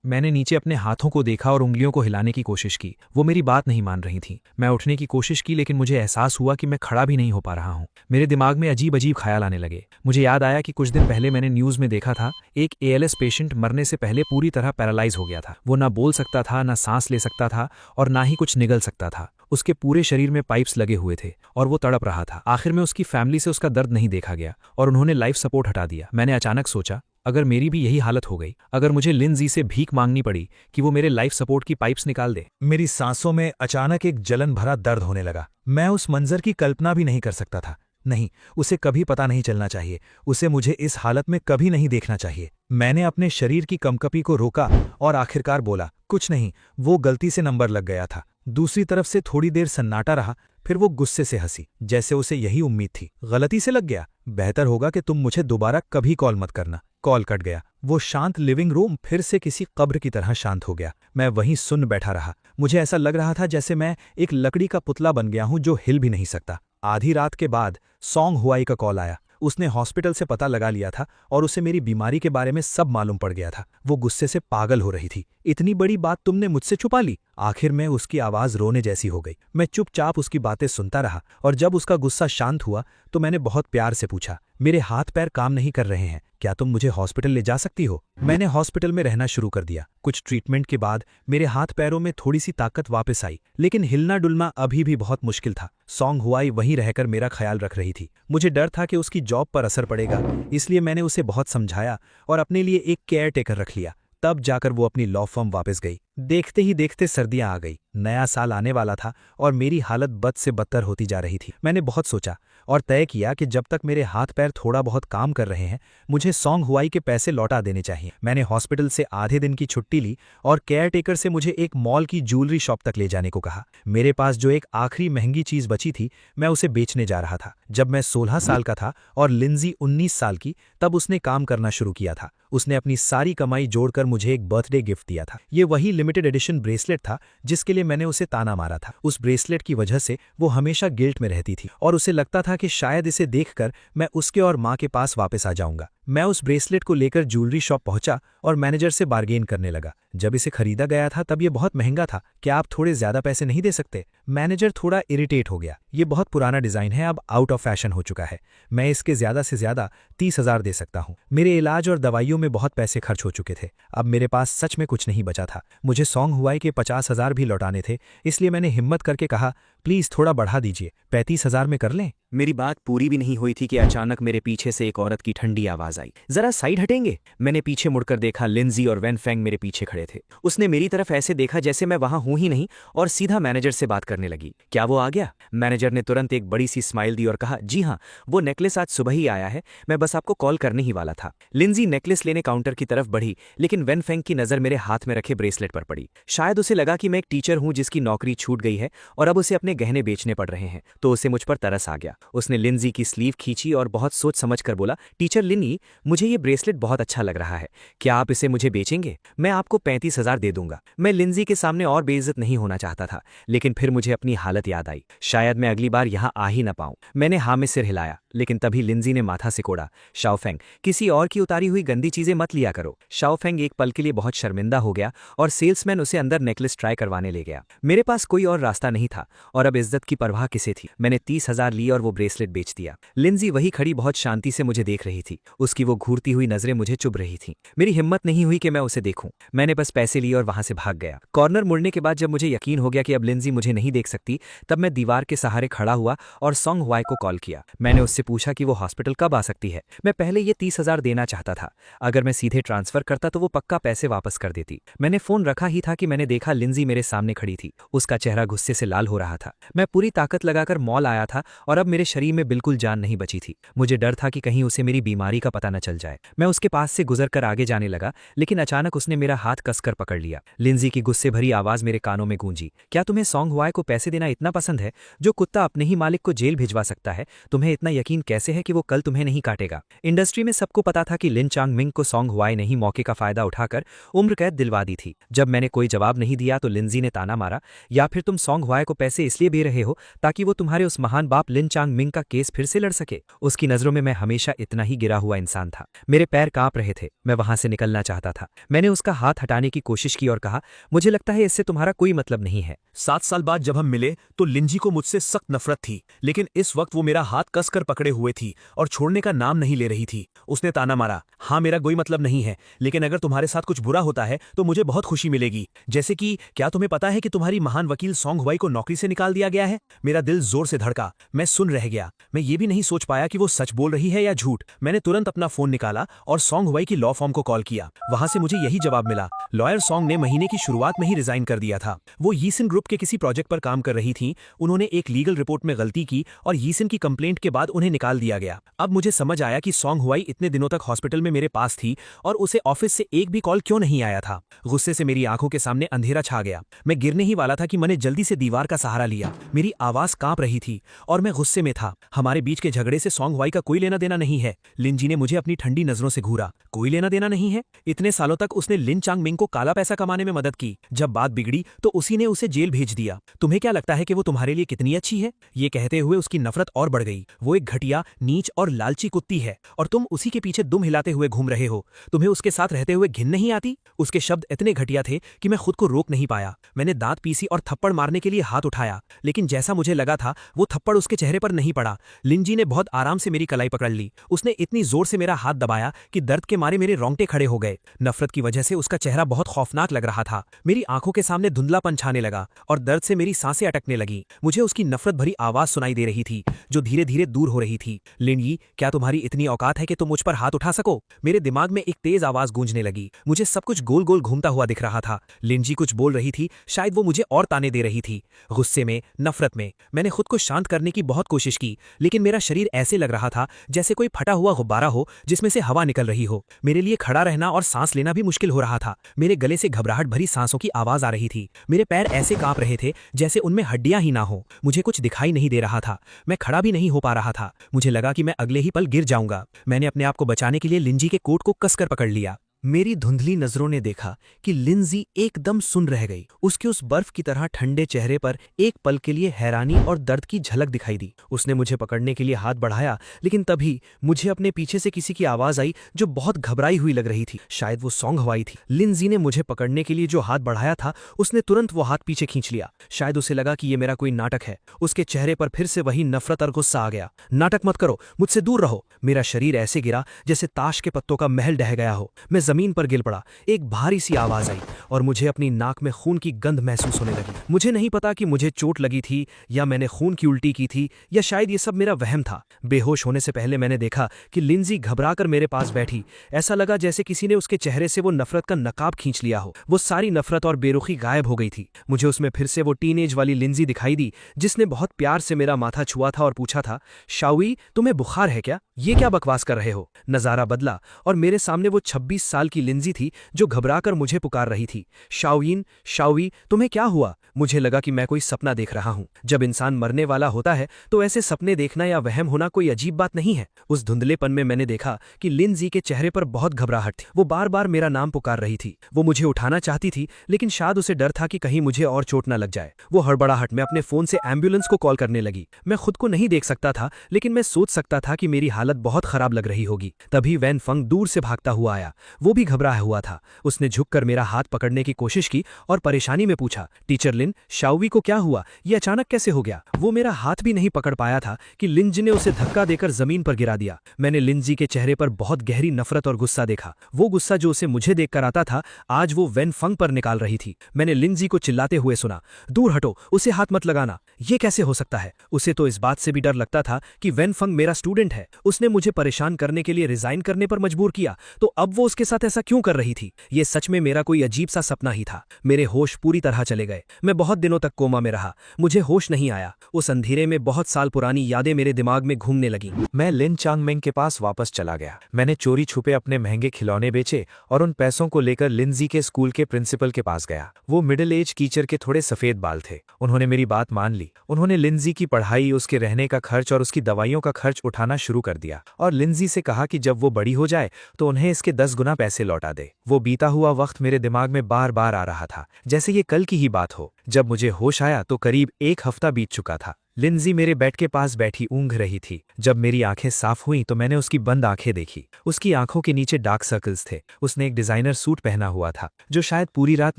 मैंने नीचे अपने हाथों को देखा और उंगलियों को हिलाने की कोशिश की। वो मेरी बात नहीं मान रही थी। मैं उठने की कोशिश की, लेकिन मुझे एहसास हुआ कि मैं खड़ा भी नहीं हो पा रहा हूँ। मेरे दिमाग में अजीब अजीब ख्याल आने लगे। मुझे याद आया कि कुछ दिन पहले मैंने न्यूज में देखा था, एक ALS पेशेंट मरने से पहले पूरी तरह पैरालाइज हो गया था। वो ना बोल सकता था, ना सांस ले सकता था और ना ही कुछ निगल सकता था। उसके पूरे शरीर में पाइप्स लगे हुए थे और वो तड़प रहा था। आखिर में उसकी फैमिली से उसका दर्द नहीं देखा गया और उन्होंने लाइफ सपोर्ट हटा दिया। मैंने अचानक सोचा, अगर मेरी भी यही हालत हो गई, अगर मुझे लिंजी से भीख मांगनी पड़ी कि वो मेरे लाइफ सपोर्ट की पाइप्स निकाल दे। मेरी सांसों में अचानक एक जलन भरा दर्द होने लगा। मैं उस मंजर की कल्पना भी नहीं कर सकता था। नहीं, उसे कभी पता नहीं चलना चाहिए। उसे मुझे इस हालत में कभी नहीं देखना चाहिए। मैंने अपने शरीर की कंपकपी को रोका और आखिरकार बोला, कुछ नहीं, वो गलती से नंबर लग गया था। दूसरी तरफ से थोड़ी देर सन्नाटा रहा, फिर वो गुस्से से हंसी, जैसे उसे यही उम्मीद थी। गलती से लग गया? बेहतर होगा कि तुम मुझे दोबारा कभी कॉल मत करना। कॉल कट गया। वो शांत लिविंग रूम फिर से किसी कब्र की तरह शांत हो गया। मैं वहीं सुन बैठा रहा। मुझे ऐसा लग रहा था जैसे मैं एक लकड़ी का पुतला बन गया हूं जो हिल भी नहीं सकता। आधी रात के बाद सॉन्ग हुआई का कॉल आया। उसने हॉस्पिटल से पता लगा लिया था और उसे मेरी बीमारी के बारे में सब मालूम पड़ गया था। वो गुस्से से पागल हो रही थी। इतनी बड़ी बात तुमने मुझसे छुपा ली? आखिर में उसकी आवाज रोने जैसी हो गई। मैं चुपचाप उसकी बातें सुनता रहा और जब उसका गुस्सा शांत हुआ तो मैंने बहुत प्यार से पूछा, मेरे हाथ पैर काम नहीं कर रहे हैं, क्या तुम मुझे हॉस्पिटल ले जा सकती हो? मैंने हॉस्पिटल में रहना शुरू कर दिया। कुछ ट्रीटमेंट के बाद मेरे हाथ पैरों में थोड़ी सी ताकत वापस आई, लेकिन हिलना डुलना अभी भी बहुत मुश्किल था। सॉन्ग हुआई वहीं रहकर मेरा ख्याल रख रही थी। मुझे डर था कि उसकी जॉब पर असर पड़ेगा, इसलिए मैंने उसे बहुत समझाया और अपने लिए एक केयर टेकर रख लिया। तब जाकर वो अपनी लॉ फर्म वापस गई। देखते ही देखते सर्दियां आ गई। नया साल आने वाला था और मेरी हालत बद से बदतर होती जा रही थी। मैंने बहुत सोचा और तय किया कि जब तक मेरे हाथ पैर थोड़ा बहुत काम कर रहे हैं, मुझे सॉन्ग हुआई के पैसे लौटा देने चाहिए। मैंने हॉस्पिटल से आधे दिन की छुट्टी ली और केयर टेकर से मुझे एक मॉल की ज्वेलरी शॉप तक ले जाने को कहा। मेरे पास जो एक आखिरी महंगी चीज बची थी, मैं उसे बेचने जा रहा था। जब मैं 16 साल का था और लिंजी 19 साल की, तब उसने काम करना शुरू किया था। उसने अपनी सारी कमाई जोड़कर मुझे एक बर्थडे गिफ्ट दिया था। ये वही लिमिटेड एडिशन ब्रेसलेट था जिसके लिए मैंने उसे ताना मारा था। उस ब्रेसलेट की वजह से वो हमेशा गिल्ट में रहती थी और उसे लगता था कि शायद इसे देखकर मैं उसके और माँ के पास वापस आ जाऊंगा। मैं उस ब्रेसलेट को लेकर ज्वेलरी शॉप पहुंचा और मैनेजर से बार्गेन करने लगा। जब इसे खरीदा गया था तब ये बहुत महंगा था, क्या आप थोड़े ज्यादा पैसे नहीं दे सकते? मैनेजर थोड़ा इरिटेट हो गया। ये बहुत पुराना डिजाइन है, अब आउट ऑफ फैशन हो चुका है। मैं इसके ज्यादा से ज्यादा 30,000 दे सकता हूँ। मेरे इलाज और दवाइयों में बहुत पैसे खर्च हो चुके थे। अब मेरे पास सच में कुछ नहीं बचा था। मुझे सॉन्ग हुआई के 50,000 भी लौटाने थे, इसलिए मैंने हिम्मत करके कहा, प्लीज थोड़ा बढ़ा दीजिए, 35,000 में कर लें। मेरी बात पूरी भी नहीं हुई थी कि अचानक मेरे पीछे से एक औरत की ठंडी आवाज आई, जरा साइड हटेंगे? मैंने पीछे मुड़कर देखा, लिंजी और वेनफेंग मेरे पीछे खड़े थे। उसने मेरी तरफ ऐसे देखा जैसे मैं वहां हूं ही नहीं और सीधा मैनेजर से बात करने लगी। क्या वो आ गया? मैनेजर ने तुरंत एक बड़ी सी स्माइल दी और कहा, जी हाँ, वो नेकलेस आज सुबह ही आया है, मैं बस आपको कॉल करने ही वाला था। लिंजी नेकलेस लेने काउंटर की तरफ बढ़ी, लेकिन वेनफेंग की नजर मेरे हाथ में रखे ब्रेसलेट पर पड़ी। शायद उसे लगा कि मैं एक टीचर हूं जिसकी नौकरी छूट गई है और अब उसे अपने अपने गहने बेचने पड़ रहे हैं, तो उसे मुझ पर तरस आ गया। उसने लिंजी की स्लीव खींची और बहुत सोच समझ कर बोला, टीचर लिनी, मुझे ये ब्रेसलेट बहुत अच्छा लग रहा है, क्या आप इसे मुझे बेचेंगे? मैं आपको 35,000 दे दूंगा। मैं लिंजी के सामने और बेइज्जत नहीं होना चाहता था, लेकिन फिर मुझे अपनी हालत याद आई, शायद मैं अगली बार यहाँ आ ही न पाऊं। मैंने हाँ में सिर हिलाया, लेकिन तभी लिंजी ने माथा सिकोड़ा। शाओफेंग, किसी और की उतारी हुई गंदी चीजें मत लिया करो। शाओफेंग एक पल के लिए बहुत शर्मिंदा हो गया और सेल्समैन उसे अंदर नेकलेस ट्राई करवाने ले गया। मेरे पास कोई और रास्ता नहीं था, और अब इज्जत की परवाह किसे थी। मैंने 30,000 ली और वो ब्रेसलेट बेच दिया। लिंजी वही खड़ी बहुत शांति से मुझे देख रही थी। उसकी वो घूरती हुई नजरें मुझे चुभ रही थीं। मेरी हिम्मत नहीं हुई कि मैं उसे देखूं। मैंने बस पैसे लिए और वहां से भाग गया। कॉर्नर मुड़ने के बाद जब मुझे यकीन हो गया कि अब लिंजी मुझे नहीं देख सकती, तब मैं दीवार के सहारे खड़ा हुआ और सोंग हुआई को कॉल किया। मैंने उससे पूछा कि वो हॉस्पिटल कब आ सकती है। मैं पहले ये 30,000 देना चाहता था। अगर मैं सीधे ट्रांसफर करता तो वो पक्का पैसे वापस कर देती। मैंने फोन रखा ही था कि मैंने देखा लिंजी मेरे सामने खड़ी थी। उसका चेहरा गुस्से से लाल हो रहा था। मैं पूरी ताकत लगाकर मॉल आया था और अब मेरे शरीर में बिल्कुल जान नहीं बची थी। मुझे डर था कि कहीं उसे मेरी बीमारी का पता न चल जाए। मैं उसके पास से गुजरकर आगे जाने लगा, लेकिन अचानक उसने मेरा हाथ कसकर पकड़ लिया। लिंजी की गुस्से भरी आवाज मेरे कानों में गूंजी, क्या तुम्हें सोंग हुआई को पैसे देना इतना पसंद है? जो कुत्ता अपने ही मालिक को जेल भिजवा सकता है, तुम्हें इतना यकीन कैसे है कि वो कल तुम्हें नहीं काटेगा? इंडस्ट्री में सबको पता था कि लिन चांग मिंग को सोंग हुआई ने ही मौके का फायदा उठाकर उम्र कैद दिलवा दी थी। जब मैंने कोई जवाब नहीं दिया तो लिंजी ने ताना मारा, या फिर तुम सोंग हुआई को पैसे इसलिए दे रहे हो ताकि वो तुम्हारे उस महान बाप लिन चांग मिंग का केस फिर से लड़ सके? उसकी नजरों में मैं हमेशा इतना ही गिरा हुआ इंसान था। मेरे पैर कांप रहे थे। मैं वहां से निकलना चाहता था। मैंने उसका हाथ हटाने की कोशिश की और कहा, मुझे लगता है इससे तुम्हारा कोई मतलब नहीं है। 7 साल बाद जब हम मिले तो लिंजी को मुझसे सख्त नफरत थी, लेकिन इस वक्त वो मेरा हाथ कसकर पकड़े हुए थी और छोड़ने का नाम नहीं ले रही थी। उसने ताना मारा, हाँ मेरा कोई मतलब नहीं है, लेकिन अगर तुम्हारे साथ कुछ बुरा होता है तो मुझे बहुत खुशी मिलेगी। जैसे कि क्या तुम्हें पता है कि तुम्हारी महान वकील सोंग हुआई को नौकरी से निकाल दिया गया है? मेरा दिल जोर से धड़का। मैं सुन रह गया। मैं ये भी नहीं सोच पाया कि वो सच बोल रही है या झूठ। मैंने तुरंत अपना फोन निकाला और सोंग हुआई की लॉ फॉर्म को कॉल किया। वहां से मुझे यही जवाब मिला, लॉयर सोंग ने महीने की शुरुआत में ही रिजाइन कर दिया था। वो यीसिन ग्रुप के किसी प्रोजेक्ट पर काम कर रही थी। उन्होंने एक लीगल रिपोर्ट में गलती की और यीसिन की कंप्लेंट के बाद उन्हें निकाल दिया गया। अब मुझे समझ आया कि सोंग हुआई इतने दिनों तक हॉस्पिटल में मेरे पास थी और उसे ऑफिस से एक भी कॉल क्यों नहीं आया था। गुस्से से मेरी आंखों के सामने अंधेरा छा गया। मैं गिरने ही वाला था कि मैंने जल्दी से दीवार का सहारा लिया। मेरी आवाज कांप रही थी और मैं गुस्से में था। हमारे बीच के झगड़े से सोंग हुआई का कोई लेना देना नहीं है। लिंजी ने मुझे अपनी ठंडी नजरों से घूरा। कोई लेना देना नहीं है? इतने सालों तक उसने लिन चांग मिंग को काला पैसा कमाने में मदद की। जब बात बिगड़ी तो उसी ने उसे जेल भेज दिया। तुम्हें क्या लगता है कि वो तुम्हारे लिए कितनी अच्छी है? ये कहते हुए उसकी नफरत और बढ़ गई। वो एक घटिया, नीच और लालची कुत्ती है और तुम उसी के पीछे दुम हिलाते हुए घूम रहे हो। तुम्हें उसके साथ रहते हुए घिन नहीं आती? उसके शब्द इतने घटिया थे कि मैं खुद को रोक नहीं पाया। मैंने दांत पीसी और थप्पड़ मारने के लिए हाथ उठाया, लेकिन जैसा मुझे लगा था वो थप्पड़ उसके चेहरे पर नहीं पड़ा। लिंजी ने बहुत आराम से मेरी कलाई पकड़ ली। उसने इतनी जोर से मेरा हाथ दबाया कि दर्द के मारे मेरे रोंगटे खड़े हो गए। नफरत की वजह से उसका चेहरा बहुत खौफनाक लग रहा था। मेरी आंखों के सामने धुंधलापन छाने लगा और दर्द से मेरी सांसें अटकने लगी। मुझे उसकी नफरत भरी आवाज सुनाई दे रही थी जो धीरे धीरे दूर हो रही थी। लिंजी, क्या तुम्हारी इतनी औकात है कि तुम मुझ पर हाथ उठा सको? मेरे दिमाग में एक तेज आवाज गूंजने लगी। मुझे सब कुछ गोल गोल घूमता हुआ दिख रहा था। लिंजी कुछ बोल रही थी, शायद वो मुझे और ताने दे रही थी। गुस्से में, नफरत में मैंने खुद को शांत करने की बहुत कोशिश की, लेकिन मेरा शरीर ऐसे लग रहा था जैसे कोई फटा हुआ गुब्बारा हो जिसमें से हवा निकल रही हो। मेरे लिए खड़ा रहना और सांस लेना भी मुश्किल हो रहा था। मेरे गले से घबराहट भरी सांसों की आवाज आ रही थी। मेरे पैर ऐसे कांप रहे थे जैसे उनमें हड्डियां ही ना हो। मुझे कुछ दिखाई नहीं दे रहा था। मैं खड़ा भी नहीं हो पा रहा था। मुझे लगा कि मैं अगले ही पल गिर जाऊंगा। मैंने अपने आप को बचाने के लिए लिंजी के कोट को कसकर पकड़ लिया। मेरी धुंधली नजरों ने देखा कि लिंजी एकदम सुन रह गई। उसके उस बर्फ की तरह ठंडे चेहरे पर एक पल के लिए हैरानी और दर्द की झलक दिखाई दी। उसने मुझे पकड़ने के लिए हाथ बढ़ाया, लेकिन तभी मुझे अपने पीछे से किसी की आवाज आई जो बहुत घबराई हुई लग रही थी। शायद वो सोंग हुआई थी। लिंजी ने मुझे पकड़ने के लिए जो हाथ बढ़ाया था उसने तुरंत वो हाथ पीछे खींच लिया। शायद उसे लगा कि ये मेरा कोई नाटक है। उसके चेहरे पर फिर से वही नफरत और गुस्सा आ गया। नाटक मत करो, मुझसे दूर रहो। मेरा शरीर ऐसे गिरा जैसे ताश के पत्तों का महल ढह गया हो। मैं जमीन पर गिर पड़ा। एक भारी सी आवाज आई और मुझे अपनी नाक में खून की गंध महसूस होने लगी। मुझे नहीं पता कि मुझे चोट लगी थी या मैंने खून की उल्टी की थी या शायद ये सब मेरा वहम था। बेहोश होने से पहले मैंने देखा कि लिंजी घबराकर मेरे पास बैठी। ऐसा लगा जैसे किसी ने उसके चेहरे से वो नफरत का नकाब खींच लिया हो। वो सारी नफरत और बेरुखी गायब हो गई थी। मुझे उसमें फिर से वो टीनेज वाली लिंजी दिखाई दी जिसने बहुत प्यार से मेरा माथा छुआ था और पूछा था, शाओई तुम्हें बुखार है क्या? ये क्या बकवास कर रहे हो? नजारा बदला और मेरे सामने वो 26 साल साल की लिंजी थी जो घबराकर मुझे पुकार रही थी, शाओयिन, शाओई, तुम्हें क्या हुआ? मुझे लगा कि मैं कोई सपना देख रहा हूं। जब इंसान मरने वाला होता है तो ऐसे सपने देखना या वहम होना कोई अजीब बात नहीं है। उस धुंधलेपन में मैंने देखा कि लिंजी के चेहरे पर बहुत घबराहट थी। वो बार बार मेरा नाम पुकार रही थी। वो मुझे उठाना चाहती थी, लेकिन शायद उसे डर था कि कहीं मुझे और चोट न लग जाए। वो हड़बड़ाहट में अपने फोन से एम्बुलेंस को कॉल करने लगी। मैं खुद को नहीं देख सकता था, लेकिन मैं सोच सकता था कि मेरी हालत बहुत खराब लग रही होगी। तभी वैन फंग दूर से भागता हुआ आया। वो भी घबराया हुआ था। उसने झुककर मेरा हाथ पकड़ने की कोशिश की और परेशानी में पूछा, टीचर लिन, शाओवी को क्या हुआ? ये अचानक कैसे हो गया? वो मेरा हाथ भी नहीं पकड़ पाया था कि लिंजी ने उसे धक्का देकर जमीन पर गिरा दिया। मैंने लिंजी के चेहरे पर बहुत गहरी नफरत और गुस्सा देखा। वो गुस्सा जो उसे मुझे देखकर आता था, आज वो वैन फंग पर निकाल रही थी। मैंने लिंजी को चिल्लाते हुए सुना, दूर हटो, उसे हाथ मत लगाना। ये कैसे हो सकता है? उसे तो इस बात से भी डर लगता था कि वैन फंग मेरा स्टूडेंट है। उसने मुझे परेशान करने के लिए रिजाइन करने पर मजबूर किया, तो अब वो उसके साथ ऐसा क्यों कर रही थी? ये सच में मेरा कोई अजीब सा सपना ही था। मेरे होश पूरी तरह चले गए। मैं बहुत दिनों तक कोमा में रहा। मुझे होश नहीं आया। उस अंधेरे में बहुत साल पुरानी यादें मेरे दिमाग में घूमने लगीं। मैं लिन चांगमेंग के पास वापस चला गया। मैंने चोरी छुपे अपने महंगे खिलौने बेचे और उन पैसों को लेकर लिंजी के स्कूल के प्रिंसिपल के पास गया। वो मिडिल एज टीचर के थोड़े सफेद बाल थे। उन्होंने मेरी बात मान ली। उन्होंने लिंजी की पढ़ाई, उसके रहने का खर्च और उसकी दवाइयों का खर्च उठाना शुरू कर दिया और लिंजी से कहा कि जब वो बड़ी हो जाए तो उन्हें इसके 10 गुना पैसे लौटा दे। वो बीता हुआ वक्त मेरे दिमाग में बार बार आ रहा था, जैसे ये कल की ही बात हो। जब मुझे होश आया तो करीब 1 हफ्ता बीत चुका था। लिंजी मेरे बेड के पास बैठी ऊँघ रही थी। जब मेरी आंखें साफ हुईं तो मैंने उसकी बंद आंखें देखी। उसकी आंखों के नीचे डार्क सर्कल्स थे। उसने एक डिजाइनर सूट पहना हुआ था जो शायद पूरी रात